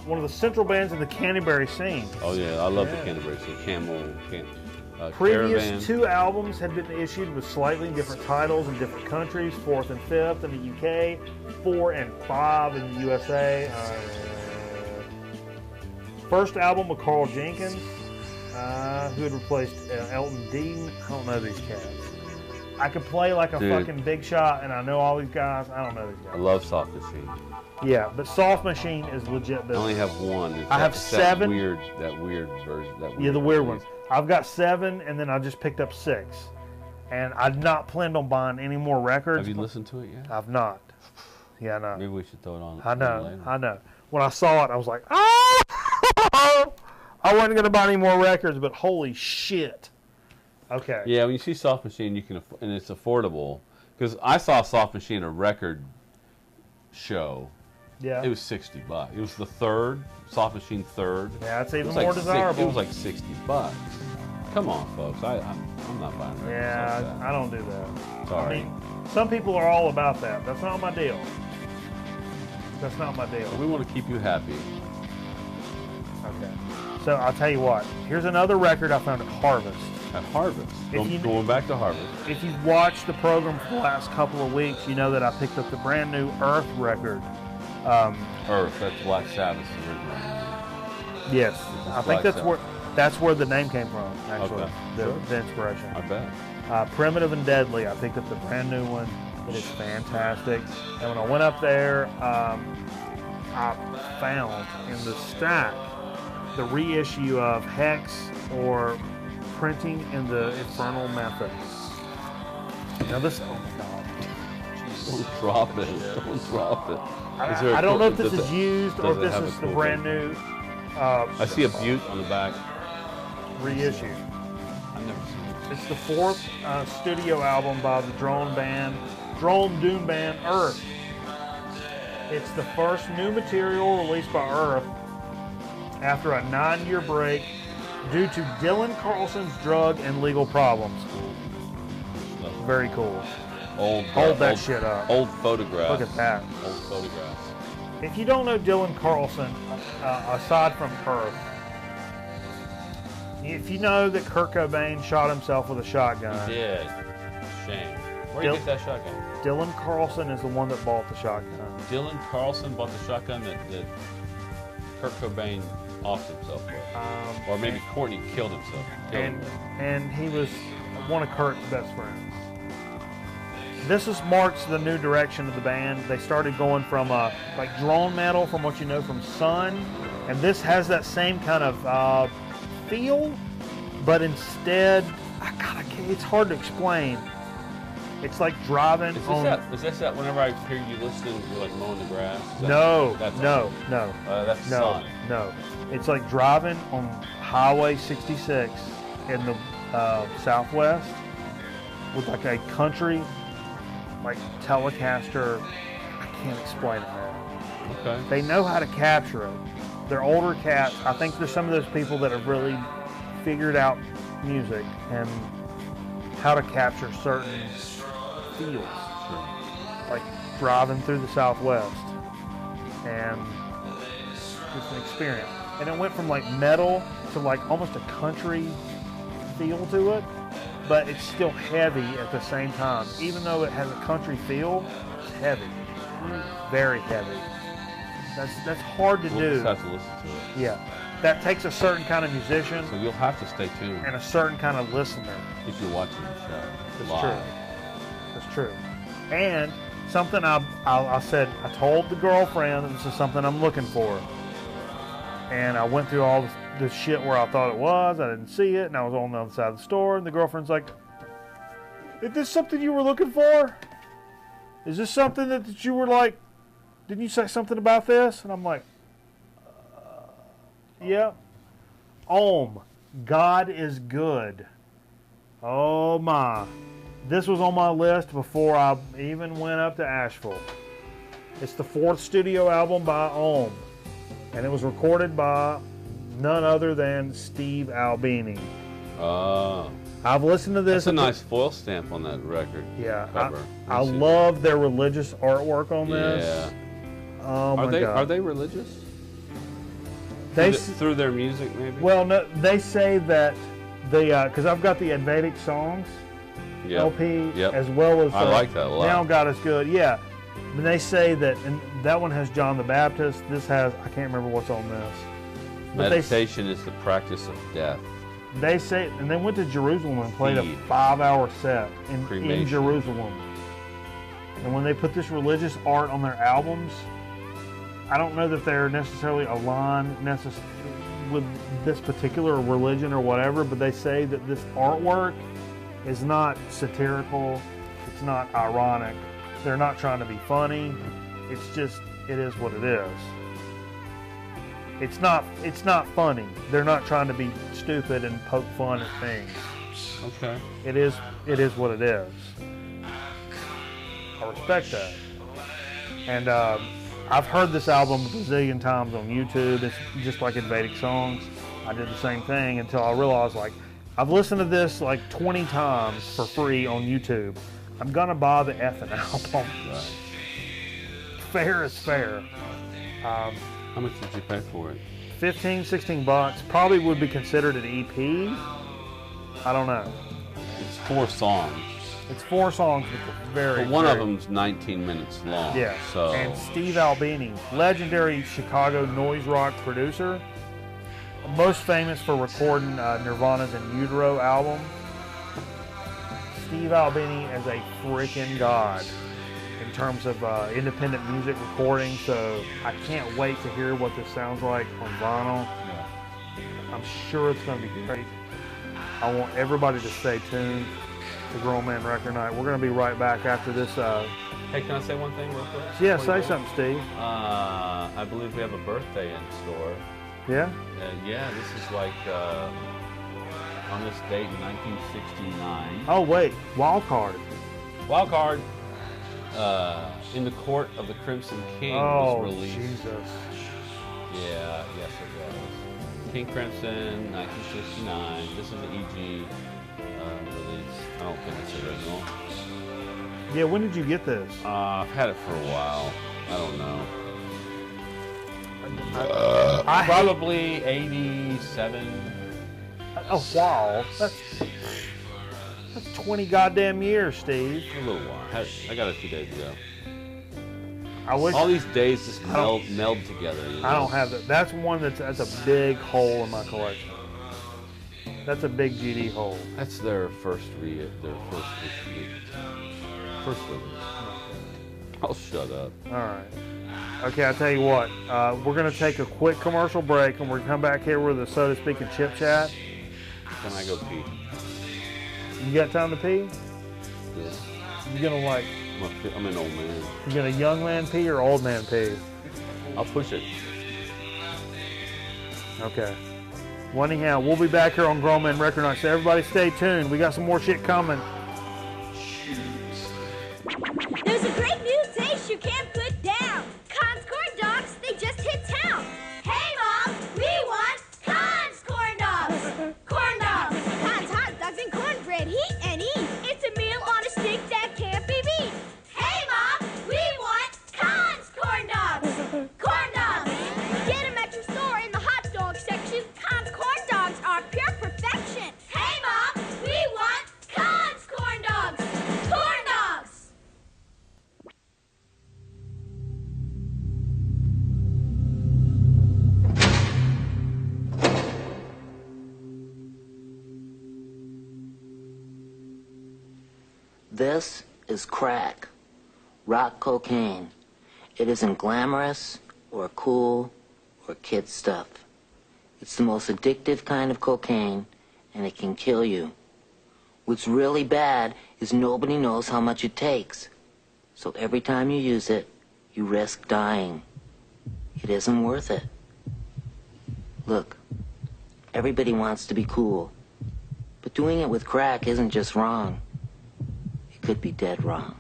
One of the central bands in the Canterbury scene. Oh yeah, I love the Canterbury scene. Previous Caravan. 2 albums had been issued with slightly different titles in different countries. 4th and 5th in the UK, 4 and 5 in the USA. First album with Carl Jenkins, who had replaced Elton Dean. I don't know these cats. I could play like a fucking big shot, and I know all these guys. I don't know these guys. I love Soft Machine. Yeah, but Soft Machine is legit business. I only have one. I have 7. That weird version. The weird one. I've got 7, and then I just picked up 6. And I've not planned on buying any more records. Have you listened to it yet? I've not. Yeah, I know. Maybe we should throw it on. I know. Later. I know. When I saw it, I was like, oh! I wasn't going to buy any more records, but holy shit. Okay. Yeah, when you see Soft Machine, you can, and it's affordable. Because I saw Soft Machine at a record show. Yeah. It was $60. It was the third, Soft Machine third. Yeah, it's even more desirable. It was like $60. Come on, folks. I'm not buying records. Yeah, like that. I don't do that. Sorry. I mean, some people are all about that. That's not my deal. That's not my deal. We want to keep you happy. Okay. So I'll tell you what. Here's another record I found at Harvest. At Harvest. Going back to Harvest. If you've watched the program for the last couple of weeks, you know that I picked up the brand new Earth record. Earth. That's Black Sabbath's original. Yes, I think that's where the name came from. Actually, Okay. the inspiration. I bet. Primitive and Deadly. I picked up the brand new one. It is fantastic. And when I went up there, I found in the stack the reissue of Hex or Printing in the Infernal Method. Now this, oh my God. Don't drop it. Don't drop it. I don't know if this is used or if this is the brand new. I see a Butte on the back. Reissue. I've never seen it. It's the 4th studio album by the drone doom band Earth. It's the first new material released by Earth after a 9-year break due to Dylan Carlson's drug and legal problems. Very cool. Hold that shit up. Old photographs. Look at that. Old photographs. If you don't know Dylan Carlson, aside from Earth, if you know that Kurt Cobain shot himself with a shotgun. He did. Shame. Where did you get that shotgun? Dylan Carlson is the one that bought the shotgun. Dylan Carlson bought the shotgun that Kurt Cobain offed himself with. Or maybe Courtney killed himself. And he was one of Kurt's best friends. This marks the new direction of the band. They started going from like drone metal, from what you know from Sun, and this has that same kind of feel, but instead, it's hard to explain. It's like driving Is this that whenever I hear you listening, you're like mowing the grass? No. That's Sun. No. It's like driving on Highway 66 in the Southwest with like a country like Telecaster. I can't explain it, man. Okay. They know how to capture it. They're older cats. I think there's some of those people that have really figured out music and how to capture certain feels, like driving through the Southwest, and just an experience. And it went from like metal to like almost a country feel to it, but it's still heavy at the same time. Even though it has a country feel, it's heavy, very heavy. That's hard to do. We'll just have to listen to it. Yeah, that takes a certain kind of musician. So you'll have to stay tuned. And a certain kind of listener. If you're watching the show. That's live. true. That's true. And something I told the girlfriend that this is something I'm looking for. And I went through all this shit where I thought it was. I didn't see it, and I was on the other side of the store. And the girlfriend's like, "Is this something you were looking for? Is this something that you were like? Didn't you say something about this?" And I'm like, "Yeah." God is Good. Oh my. This was on my list before I even went up to Asheville. It's the 4th studio album by Ohm. And it was recorded by none other than Steve Albini. I've listened to this. That's a nice foil stamp on that record. Yeah. Cover. I love their religious artwork on this. Yeah. Oh my God. Are they religious? Through their music, maybe? Well, no, they say that because I've got the Advaitic Songs LP as well as I like that a lot. Now God is Good. Yeah. And they say that, and that one has John the Baptist. This has, I can't remember what's on this. But meditation is the practice of death. They say, and they went to Jerusalem and played a 5-hour set in Jerusalem. And when they put this religious art on their albums, I don't know that they're necessarily aligned with this particular religion or whatever, but they say that this artwork is not satirical, it's not ironic, they're not trying to be funny, it's just, it is what it is. It's not funny. They're not trying to be stupid and poke fun at things. Okay. It is what it is. I respect that. And I've heard this album a bazillion times on YouTube. It's just like Advaitic Songs. I did the same thing until I realized, like, I've listened to this like 20 times for free on YouTube. I'm gonna buy the effing album. Right. Fair is fair. How much did you pay for it? $15-16. Probably would be considered an EP. I don't know. It's 4 songs. It's 4 songs, but very. But one of them's 19 minutes long. Yeah. So. And Steve Albini, legendary Chicago noise rock producer, most famous for recording Nirvana's In Utero album. Steve Albini is a freaking god in terms of independent music recording, so I can't wait to hear what this sounds like on vinyl. Yeah. I'm sure it's going to be great. I want everybody to stay tuned to Grown Man Record Night. We're going to be right back after this Hey, can I say one thing real quick? Yeah, before you say go? something, Steve. I believe we have a birthday in store. Yeah? Yeah, this is like on this date in 1969. Oh, wait. Wild card. Wild card. In the Court of the Crimson King Oh, was released. Jesus. Yeah, yes it was. King Crimson, 1969. This is the EG release. I don't think it's original. Yeah, when did you get this? I've had it for a while. I don't know. I hate- Probably 87. Oh, wow. That's 20 goddamn years, Steve. A little while. I got it 2 days ago. I wish All these days just don't- meld together. You know? I don't have that. That's one that's a big hole in my collection. That's a big GD hole. That's their first issue. First release. I'll shut up. All right. Okay, I'll tell you what. We're going to take a quick commercial break, and we're going to come back here with a So to Speak and Chip Chat. Can I go pee? You got time to pee? Yeah. You going to like, I'm an old man. you going to young man pee or old man pee? I'll push it. Okay. Well, anyhow, we'll be back here on Grown Men Record Night, so everybody stay tuned. We got some more shit coming. There's a great new taste you can't put down. Conn's corn dogs, they just hit town. Hey, Mom, we want Conn's corn dogs. Corn dogs. Conn's hot dogs and cornbread, heat and eat. It's a meal on a stick that can't be beat. Hey, Mom, we want Conn's corn dogs. Corn dogs. Get them at your store in the hot dog section. Conn's corn dogs are pure perfection. Hey, Mom, we want Conn's corn dogs. Corn dogs. This is crack, rock cocaine. It isn't glamorous or cool or kid stuff. It's the most addictive kind of cocaine, and it can kill you. What's really bad is nobody knows how much it takes. So every time you use it, you risk dying. It isn't worth it. Look, everybody wants to be cool, but doing it with crack isn't just wrong. It could be dead wrong.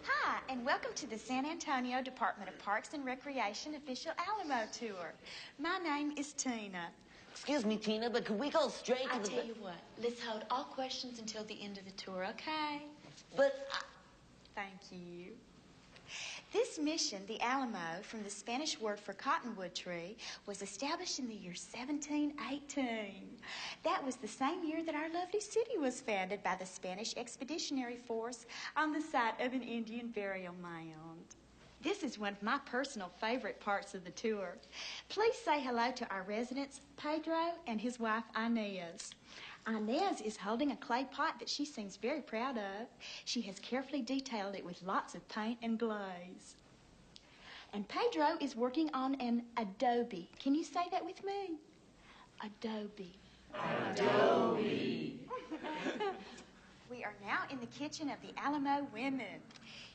Hi, and welcome to the San Antonio Department of Parks and Recreation official Alamo tour. My name is Tina. Excuse me, Tina, but could we go straight to I the... tell you what, let's hold all questions until the end of the tour, okay? But... Thank you. This mission, the Alamo, from the Spanish word for cottonwood tree, was established in the year 1718. That was the same year that our lovely city was founded by the Spanish Expeditionary Force on the site of an Indian burial mound. This is one of my personal favorite parts of the tour. Please say hello to our residents, Pedro and his wife, Inez. Inez is holding a clay pot that she seems very proud of. She has carefully detailed it with lots of paint and glaze. And Pedro is working on an adobe. Can you say that with me? Adobe. Adobe. We are now in the kitchen of the Alamo women.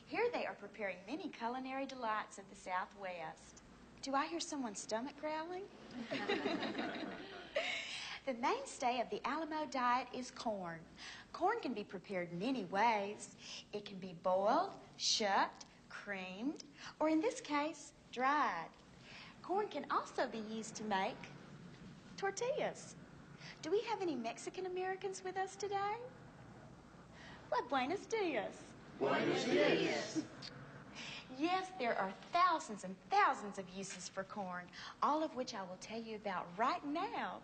Here they are preparing many culinary delights of the Southwest. Do I hear someone's stomach growling? The mainstay of the Alamo diet is corn. Corn can be prepared many ways. It can be boiled, shucked, creamed, or in this case, dried. Corn can also be used to make tortillas. Do we have any Mexican Americans with us today? Well, buenos dias. Buenos dias. Yes, there are thousands and thousands of uses for corn, all of which I will tell you about right now.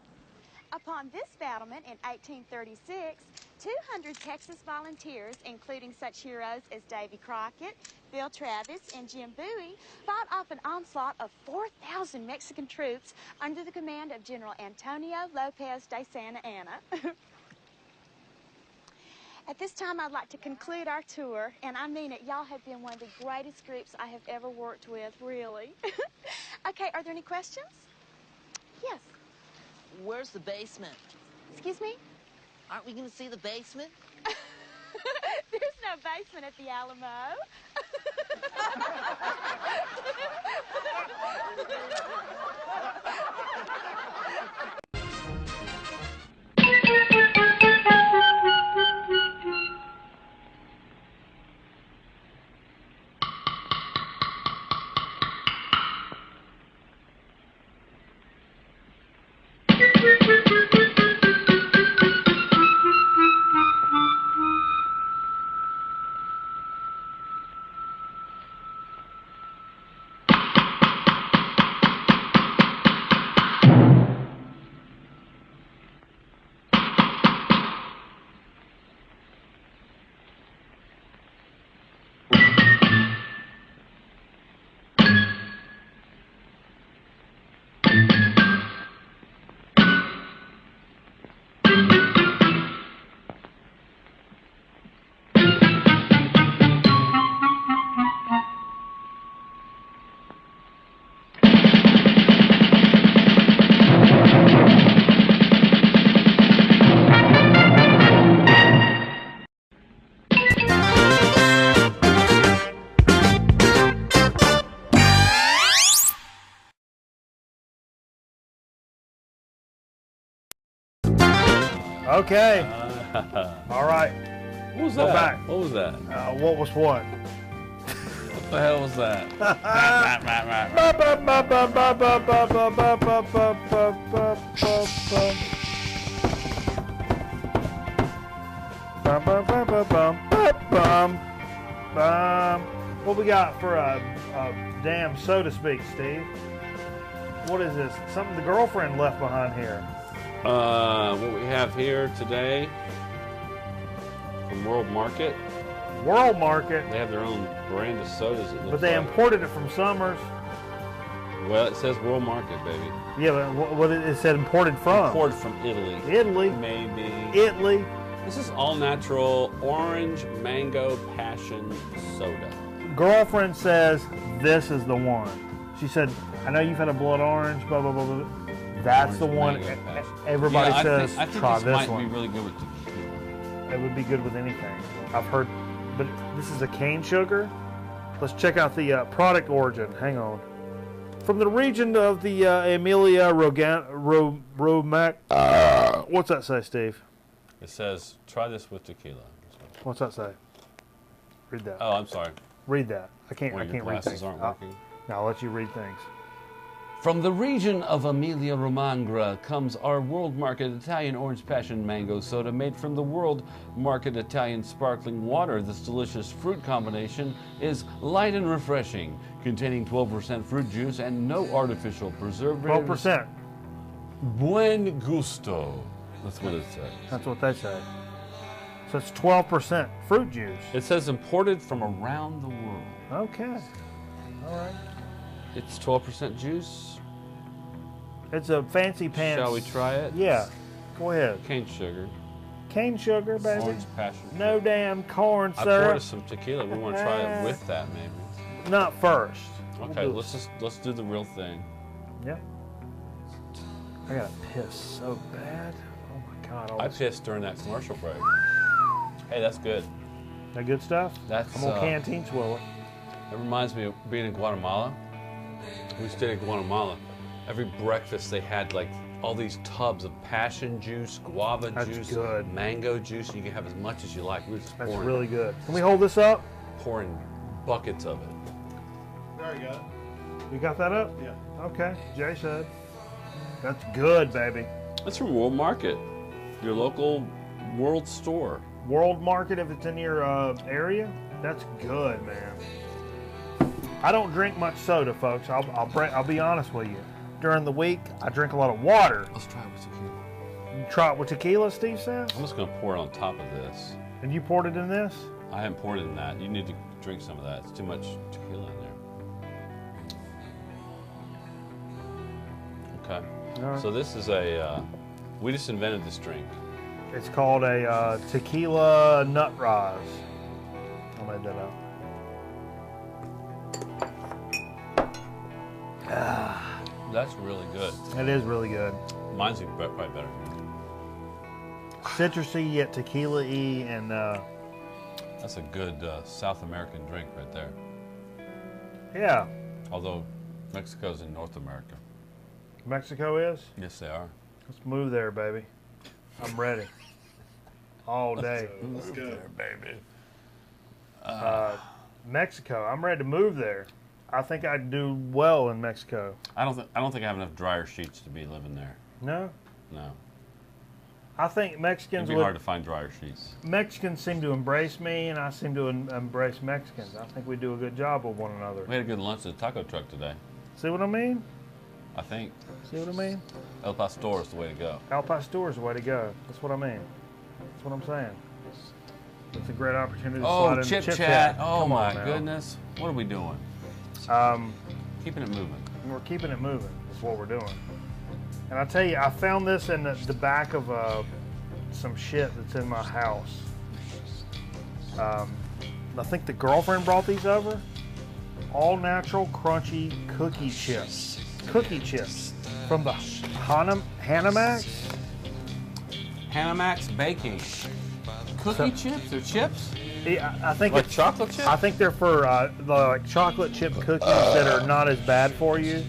Upon this battlement in 1836, 200 Texas volunteers, including such heroes as Davy Crockett, Bill Travis, and Jim Bowie, fought off an onslaught of 4,000 Mexican troops under the command of General Antonio Lopez de Santa Anna. At this time, I'd like to conclude our tour, and I mean it, y'all have been one of the greatest groups I have ever worked with, really. Okay, are there any questions? Yes. Where's the basement? Excuse me? Aren't we going to see the basement? There's no basement at the Alamo. Okay. All right. What was Go that? back. What was that? What was what? What the hell was that? What we got for a damn so to speak, Steve? What is this? Something the girlfriend left behind here. What we have here today from World Market. World Market. They have their own brand of sodas. It looks But they like. imported it from Summers. Well, it says World Market, baby. Yeah, but what it said imported from? Imported from Italy. Italy. Maybe. Italy. This is all natural orange mango passion soda. Girlfriend says this is the one. She said, I know you've had a blood orange, blah, blah, blah, blah. That's the one Mango passion. everybody Yeah, says, I think try this this might one. be really good with tequila. It would be good with anything. I've heard, but this is a cane sugar. Let's check out the product origin. Hang on. From the region of the Emilia Romagna. What's that say, Steve? It says, try this with tequila. What's that say? Read that. Oh, I'm sorry. Read that. I can't One of your read glasses things. aren't working. No, I'll let you read things. From the region of Emilia Romagna comes our World Market Italian Orange Passion Mango Soda made from the World Market Italian Sparkling Water. This delicious fruit combination is light and refreshing, containing 12% fruit juice and no artificial preservatives. 12%. Buen gusto. That's what it says. That's what they say. So it's 12% fruit juice. It says imported from around the world. Okay. All right. It's 12% juice. It's a fancy pants. Shall we try it? Yeah. Go ahead. Cane sugar. Cane sugar, baby. Orange passion. No damn corn I poured syrup. us some tequila. We want to try it with that, maybe. Not first. Okay, We'll do let's do the real thing. Yeah. I gotta piss so bad. Oh my god. all I this- pissed during that commercial break. Hey, that's good. That good stuff? That's I'm gonna canteen swill it. That reminds me of being in Guatemala. We stayed in Guatemala. Every breakfast they had like all these tubs of passion juice, guava That's juice, good. mango juice. You can have as much as you like. We were just That's pouring, really good. Can we hold this up? pouring buckets of it. There you go. You got that up? Yeah. Okay. Jay said. That's good, baby. That's from World Market, your local world store. World Market, if it's in your area, that's good, man. I don't drink much soda, folks. I'll be honest with you. During the week, I drink a lot of water. Let's try it with tequila. You try it with tequila, Steve says? I'm just gonna pour it on top of this. And you poured it in this? I haven't poured it in that. You need to drink some of that. It's too much tequila in there. Okay. All right. So this is a, we just invented this drink. It's called a tequila nut rise. I made that up. That's really good. It is really good. Mine's probably better. Citrusy yet tequila-y, and That's a good South American drink right there. yeah, Although Mexico's in North America. Mexico is. Yes, they are. Let's move there, baby. I'm ready. All day. Let's go there, baby. Mexico. I'm ready to move there. I think I'd do well in Mexico. I don't think I have enough dryer sheets to be living there. No? No. I think Mexicans It'd be hard to find dryer sheets. Mexicans seem to embrace me, and I seem to embrace Mexicans. I think we do a good job with one another. We had a good lunch at the taco truck today. See what I mean? I think See what I mean? El Pastor is the way to go. Al Pastor is the way to go. That's what I mean. That's what I'm saying. It's a great opportunity to slide Oh, in chip Chip chat. Oh Come my on now. goodness. What are we doing? Keeping it moving. We're keeping it moving. That's what we're doing. And I tell you, I found this in the back of some shit that's in my house. I think the girlfriend brought these over. All natural crunchy cookie chips. Cookie chips from the Hanamax. Hanamax Baking. Cookie chips or chips? Yeah, I think Like it's chocolate chips? I think they're for the like chocolate chip cookies that are not as bad for you.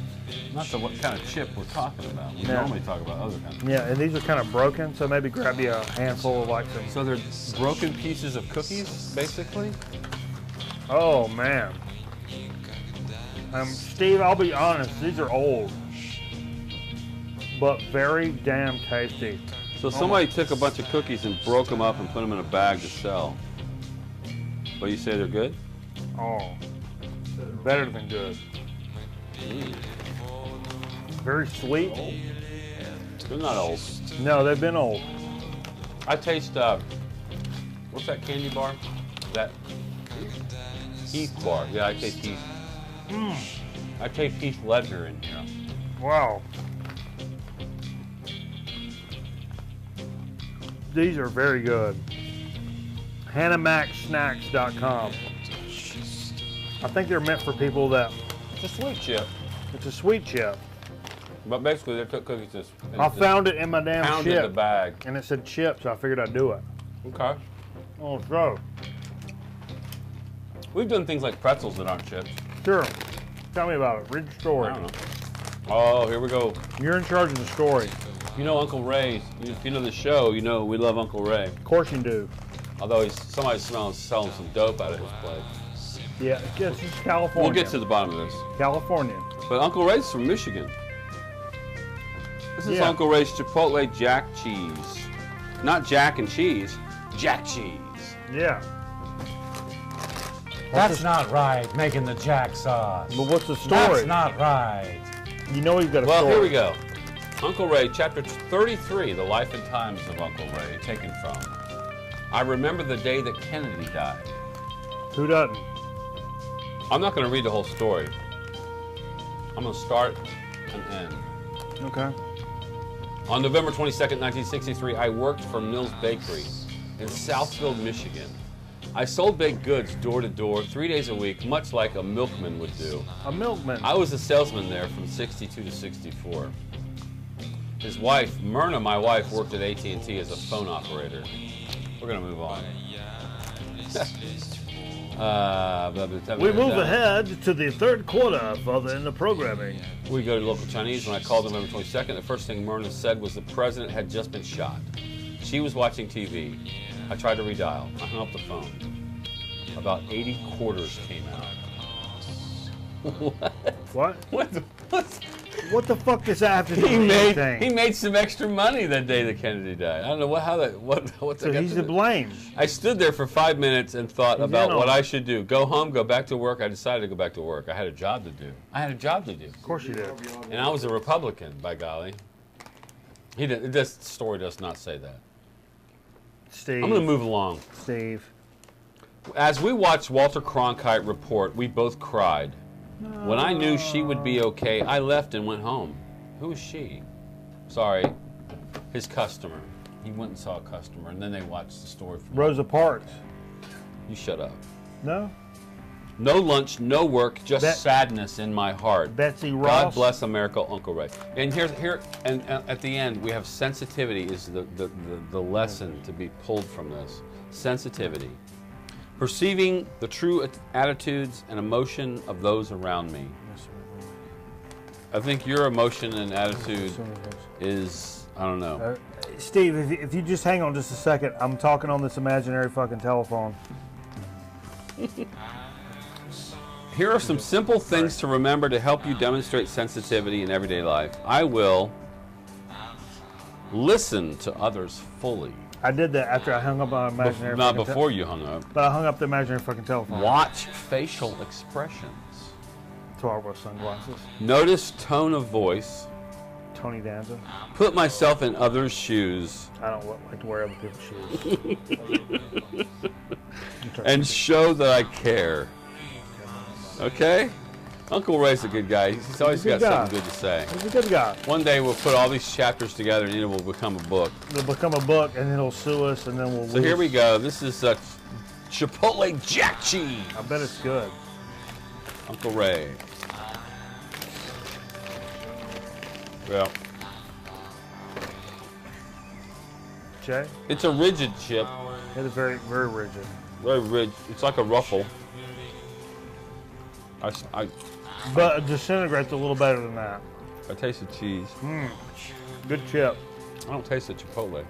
Not the what kind of chip we're talking about. We No. normally talk about other kinds. Yeah, and these are kind of broken, so maybe grab you a handful of like some. So they're broken pieces of cookies, basically? Oh man. Steve, I'll be honest, these are old, but very damn tasty. So somebody took a bunch of cookies and broke them up and put them in a bag to sell. But you say they're good? Oh, better than good. Very sweet. They're not old. No, they've been old. I taste, what's that candy bar? That Heath bar. Yeah, I taste Heath. I taste Heath Ledger in here. Wow. These are very good. HannahMaxSnacks.com. I think they're meant for people that It's a sweet chip. it's a sweet chip. But basically, they took cookies and I found it in my damn pounded the chip, bag. and it said chips. So I figured I'd do it. Okay. Oh, so We've done things like pretzels that aren't chips. sure. Tell me about it. Read the I story. don't know. Oh, here we go. You're in charge of the story. You know Uncle Ray. If you know the show, you know we love Uncle Ray. Of course you do. Although somebody's selling some dope out of his place. Yeah, it's just California. We'll get to the bottom of this. California. But Uncle Ray's from Michigan. This is Yeah. Uncle Ray's Chipotle Jack Cheese. Not Jack and Cheese, Jack Cheese. Yeah. That's not right, making the jack sauce. But what's the story? That's not right. You know he's got a Well, story. here we go. Uncle Ray, chapter 33, The Life and Times of Uncle Ray, taken from I Remember the Day That Kennedy Died. Who doesn't? I'm not going to read the whole story. I'm going to start and end. Okay. On November 22nd, 1963, I worked for Mills Bakery in Southfield, Michigan. I sold baked goods door to door 3 days a week, much like a milkman would do. A milkman. I was a salesman there from 62 to 64. His wife, Myrna, my wife, worked at AT&T as a phone operator. We're going to move on. We move ahead to the third quarter in the programming. We go to local Chinese. When I called November 22nd, the first thing Myrna said was the president had just been shot. She was watching TV. I tried to redial. I hung up the phone. About 80 quarters came out. What? What the fuck does that have to do he with made anything? he made some extra money that day that Kennedy died. I don't know what's So he's to blame. I stood there for 5 minutes and thought He's about in what on I it. should do. Go home, go back to work. I decided to go back to work. I had a job to do. Of course you did. And I was a Republican, by golly. This story does not say that. Steve. I'm going to move along. Steve. As we watched Walter Cronkite report, we both cried. When I knew she would be okay, I left and went home. Who is she? Sorry, his customer. He went and saw a customer, and then they watched the story. From Rosa Parks. You shut up. No. No lunch, no work, just sadness in my heart. Betsy Ross. God bless America, Uncle Ray. And and at the end we have sensitivity is the lesson to be pulled from this. Sensitivity. Perceiving the true attitudes and emotion of those around me. I think your emotion and attitude is, I don't know. Steve, if you just hang on just a second, I'm talking on this imaginary fucking telephone. Here are some simple things to remember to help you demonstrate sensitivity in everyday life. I will listen to others fully. I did that after I hung up on imaginary Not before you hung up. But I hung up the imaginary fucking telephone. Watch facial expressions. So I wear sunglasses. Notice tone of voice. Tony Danza. Put myself in others' shoes. I don't like to wear other people's shoes. And show that I care. Okay? Uncle Ray's a good guy. He's always got something good to say. He's a good guy. One day we'll put all these chapters together and it will become a book. It'll become a book and then it'll sue us and then we'll So here we go. This is Chipotle Jack Cheese. I bet it's good. Uncle Ray. Well. Jay? It's a rigid chip. It is very, very rigid. Very rigid. It's like a ruffle. But it disintegrates a little better than that. I taste the cheese. Good chip. I don't taste the Chipotle.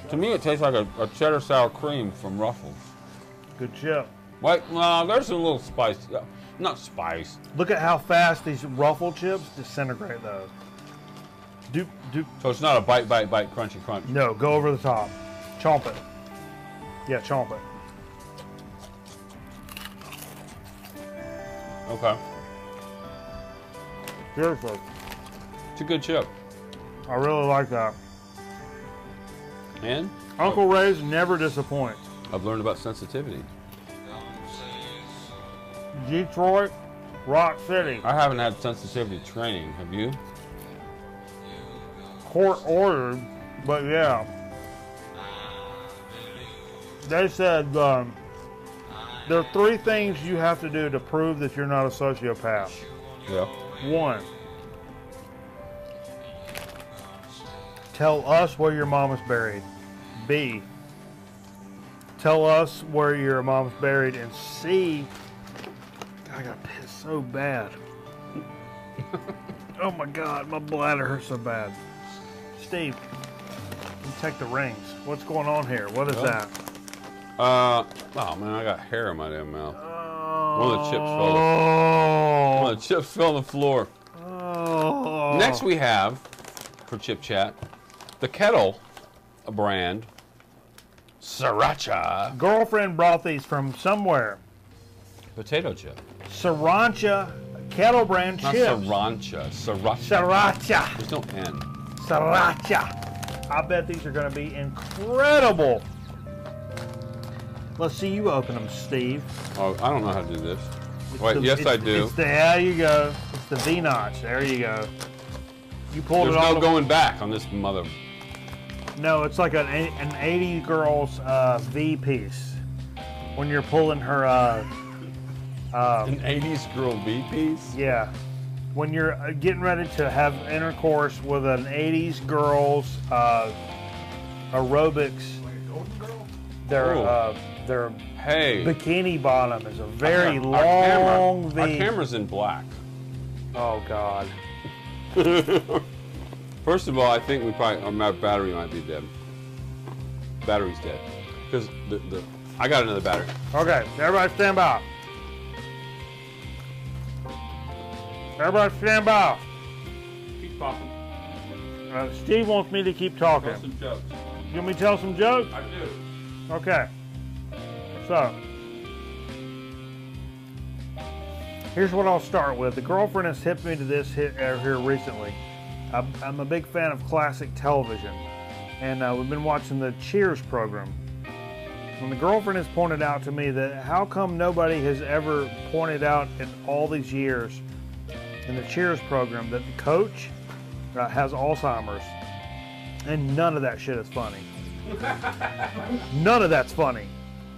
To me, it tastes like a cheddar sour cream from Ruffles. Good chip. Wait, no, there's a little spice. Not spice. Look at how fast these Ruffle chips disintegrate those. Doop, doop. So it's not a bite, bite, bite, crunchy, crunch. No, go over the top. Chomp it. Yeah, chomp it. Okay. Seriously. It's a good chip. I really like that. And? Uncle Ray's never disappoints. I've learned about sensitivity. Detroit, Rock City. I haven't had sensitivity training. Have you? Court ordered, but yeah. They said there are 3 things you have to do to prove that you're not a sociopath. Yeah. 1, tell us where your mom is buried. B, tell us where your mom's buried. And C, God, I got pissed so bad. Oh my God, my bladder hurts so bad. Steve, you take the rings. What's going on here? What is that? Oh man, I got hair in my damn mouth. One of the chips fell on the floor. Oh. Next we have, for Chip Chat, the Kettle brand, Sriracha. Girlfriend brought these from somewhere. Potato chip. Sriracha Kettle brand Not chips. Sriracha. Sriracha. Sriracha. There's no N. Sriracha. I bet these are going to be incredible. Let's see you open them, Steve. Oh, I don't know how to do this. Wait, yes I do. There you go. It's the V-notch. There you go. You pulled There's it all no going back on this mother. No, it's like an 80s girl's V piece. When you're pulling her... An 80s girl V piece? Yeah. When you're getting ready to have intercourse with an 80s girl's aerobics... Their bikini bottom is a very long V. Our camera's in black. Oh God. First of all, I think our battery might be dead. Battery's dead. Because I got another battery. Okay, everybody stand by. Everybody stand by. Keep talking. Steve wants me to keep talking. Tell some jokes. You want me to tell some jokes? I do. Okay. So, here's what I'll start with. The girlfriend has tipped me to this here recently. I'm a big fan of classic television, and we've been watching the Cheers program. And the girlfriend has pointed out to me that how come nobody has ever pointed out in all these years in the Cheers program that the coach, has Alzheimer's, and none of that shit is funny. None of that's funny.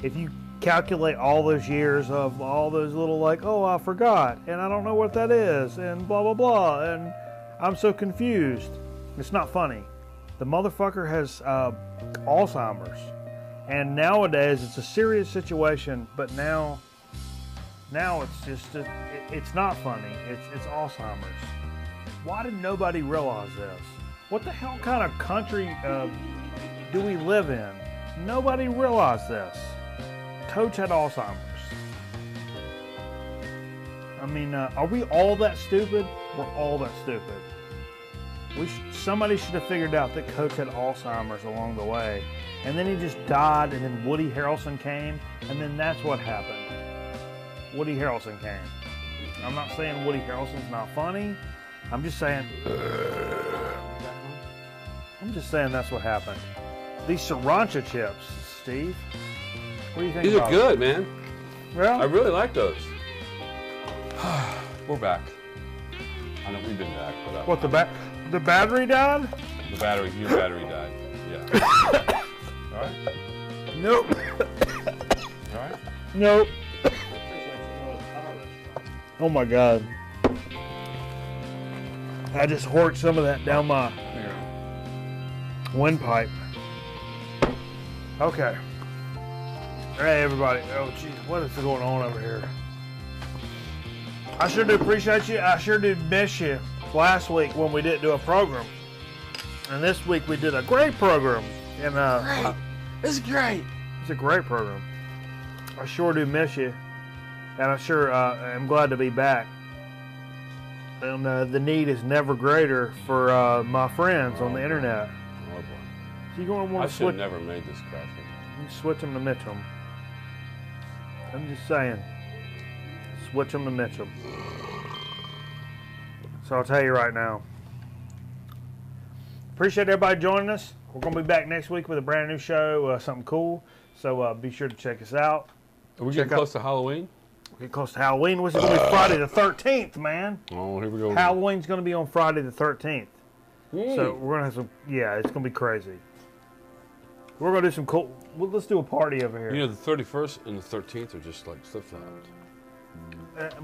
If you calculate all those years of all those little like, oh, I forgot, and I don't know what that is, and blah, blah, blah, and I'm so confused. It's not funny. The motherfucker has Alzheimer's. And nowadays, it's a serious situation, but now it's just, it's not funny. It's Alzheimer's. Why did nobody realize this? What the hell kind of country do we live in? Nobody realized this. Coach had Alzheimer's. I mean, are we all that stupid? We're all that stupid. Somebody should have figured out that Coach had Alzheimer's along the way. And then he just died, and then Woody Harrelson came, and then that's what happened. Woody Harrelson came. I'm not saying Woody Harrelson's not funny. I'm just saying that's what happened. These sriracha chips, Steve. What do you think These about are good, man. Well, I really like those. We're back. I know we've been back, but what, the battery died? your battery died. Yeah. All right. Nope. All right. Nope. Oh my God. I just horked some of that down my windpipe. Okay. Hey everybody. Oh geez, what is going on over here? I sure do appreciate you. I sure did miss you last week when we didn't do a program. And this week we did a great program. And Great. This is great. it's a great program. I sure do miss you. And I sure am glad to be back. And the need is never greater for my friends on the internet. Oh boy. So you're going to I want to should have switch, never made this graphic. switch them to Mitchum. I'm just saying. Switch them to Mitchum. So I'll tell you right now. Appreciate everybody joining us. We're going to be back next week with a brand new show, something cool. So be sure to check us out. Are we getting close to Halloween? We're getting close to Halloween. What's it going to be? Friday the 13th, man. Oh, here we go. Halloween's going to be on Friday the 13th. So we're going to have some, yeah, it's going to be crazy. We're going to do some cool, well, let's do a party over here. You know, the 31st and the 13th are just like flip-flopped.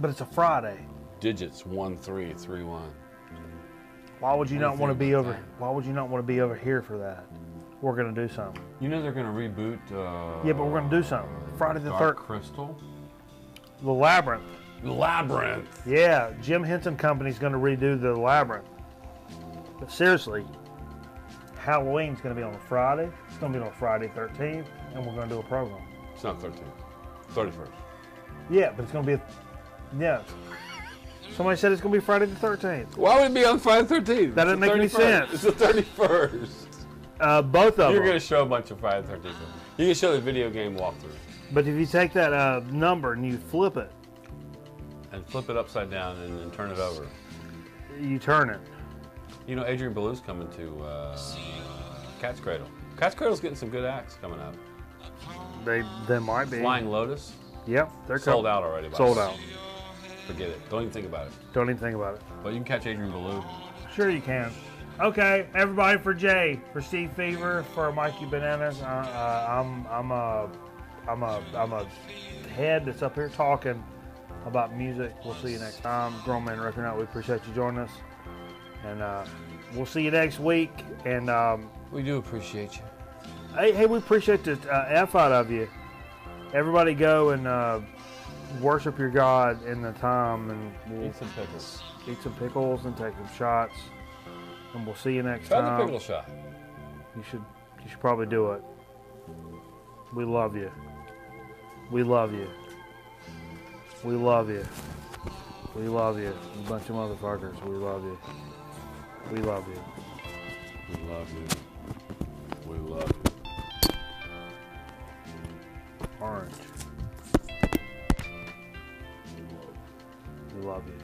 But it's a Friday. Digits 1, 3, 3, 1. Why would you not want to be over? Why would you not want to be over here for that? We're gonna do something. You know they're gonna reboot. Yeah, but we're gonna do something. Friday the Dark 13th. Crystal. The Labyrinth. Labyrinth. Yeah, Jim Henson Company's gonna redo the Labyrinth. But seriously, Halloween's gonna be on a Friday. It's gonna be on Friday 13th, and we're gonna do a program. It's not 13th. 31st. Yeah, but it's gonna be yeah. Somebody said it's gonna be Friday the 13th. Why would it be on Friday the 13th? That doesn't make any sense. It's the 31st. Both of You're them. gonna show a bunch of Friday the 13th. You can show the video game walkthrough. But if you take that number and you flip it, And flip it upside down and then turn it over. you turn it. You know, Adrian Belews coming to Cat's Cradle. Cat's Cradle's getting some good acts coming up. They might be. Flying Lotus. Yep, they're Sold out already. Sold out. Forget it. Don't even think about it. Don't even think about it. But you can catch Adrian Belew. Sure you can. Okay, everybody, for Jay, for Steve Fever, for Mikey Bananas, I'm a head that's up here talking about music. We'll see you next time. Grown Man Record Night, we appreciate you joining us. And we'll see you next week. And We do appreciate you. hey, we appreciate the F out of you. Everybody go and worship your God in the time, and we'll Eat some pickles. eat some pickles and take some shots. And we'll see you next Try the time. pickle shot. You should probably do it. We love you. We love you. We love you. We love you. You bunch of motherfuckers. We love you. We love you. We love you. We love you. Orange. We love you.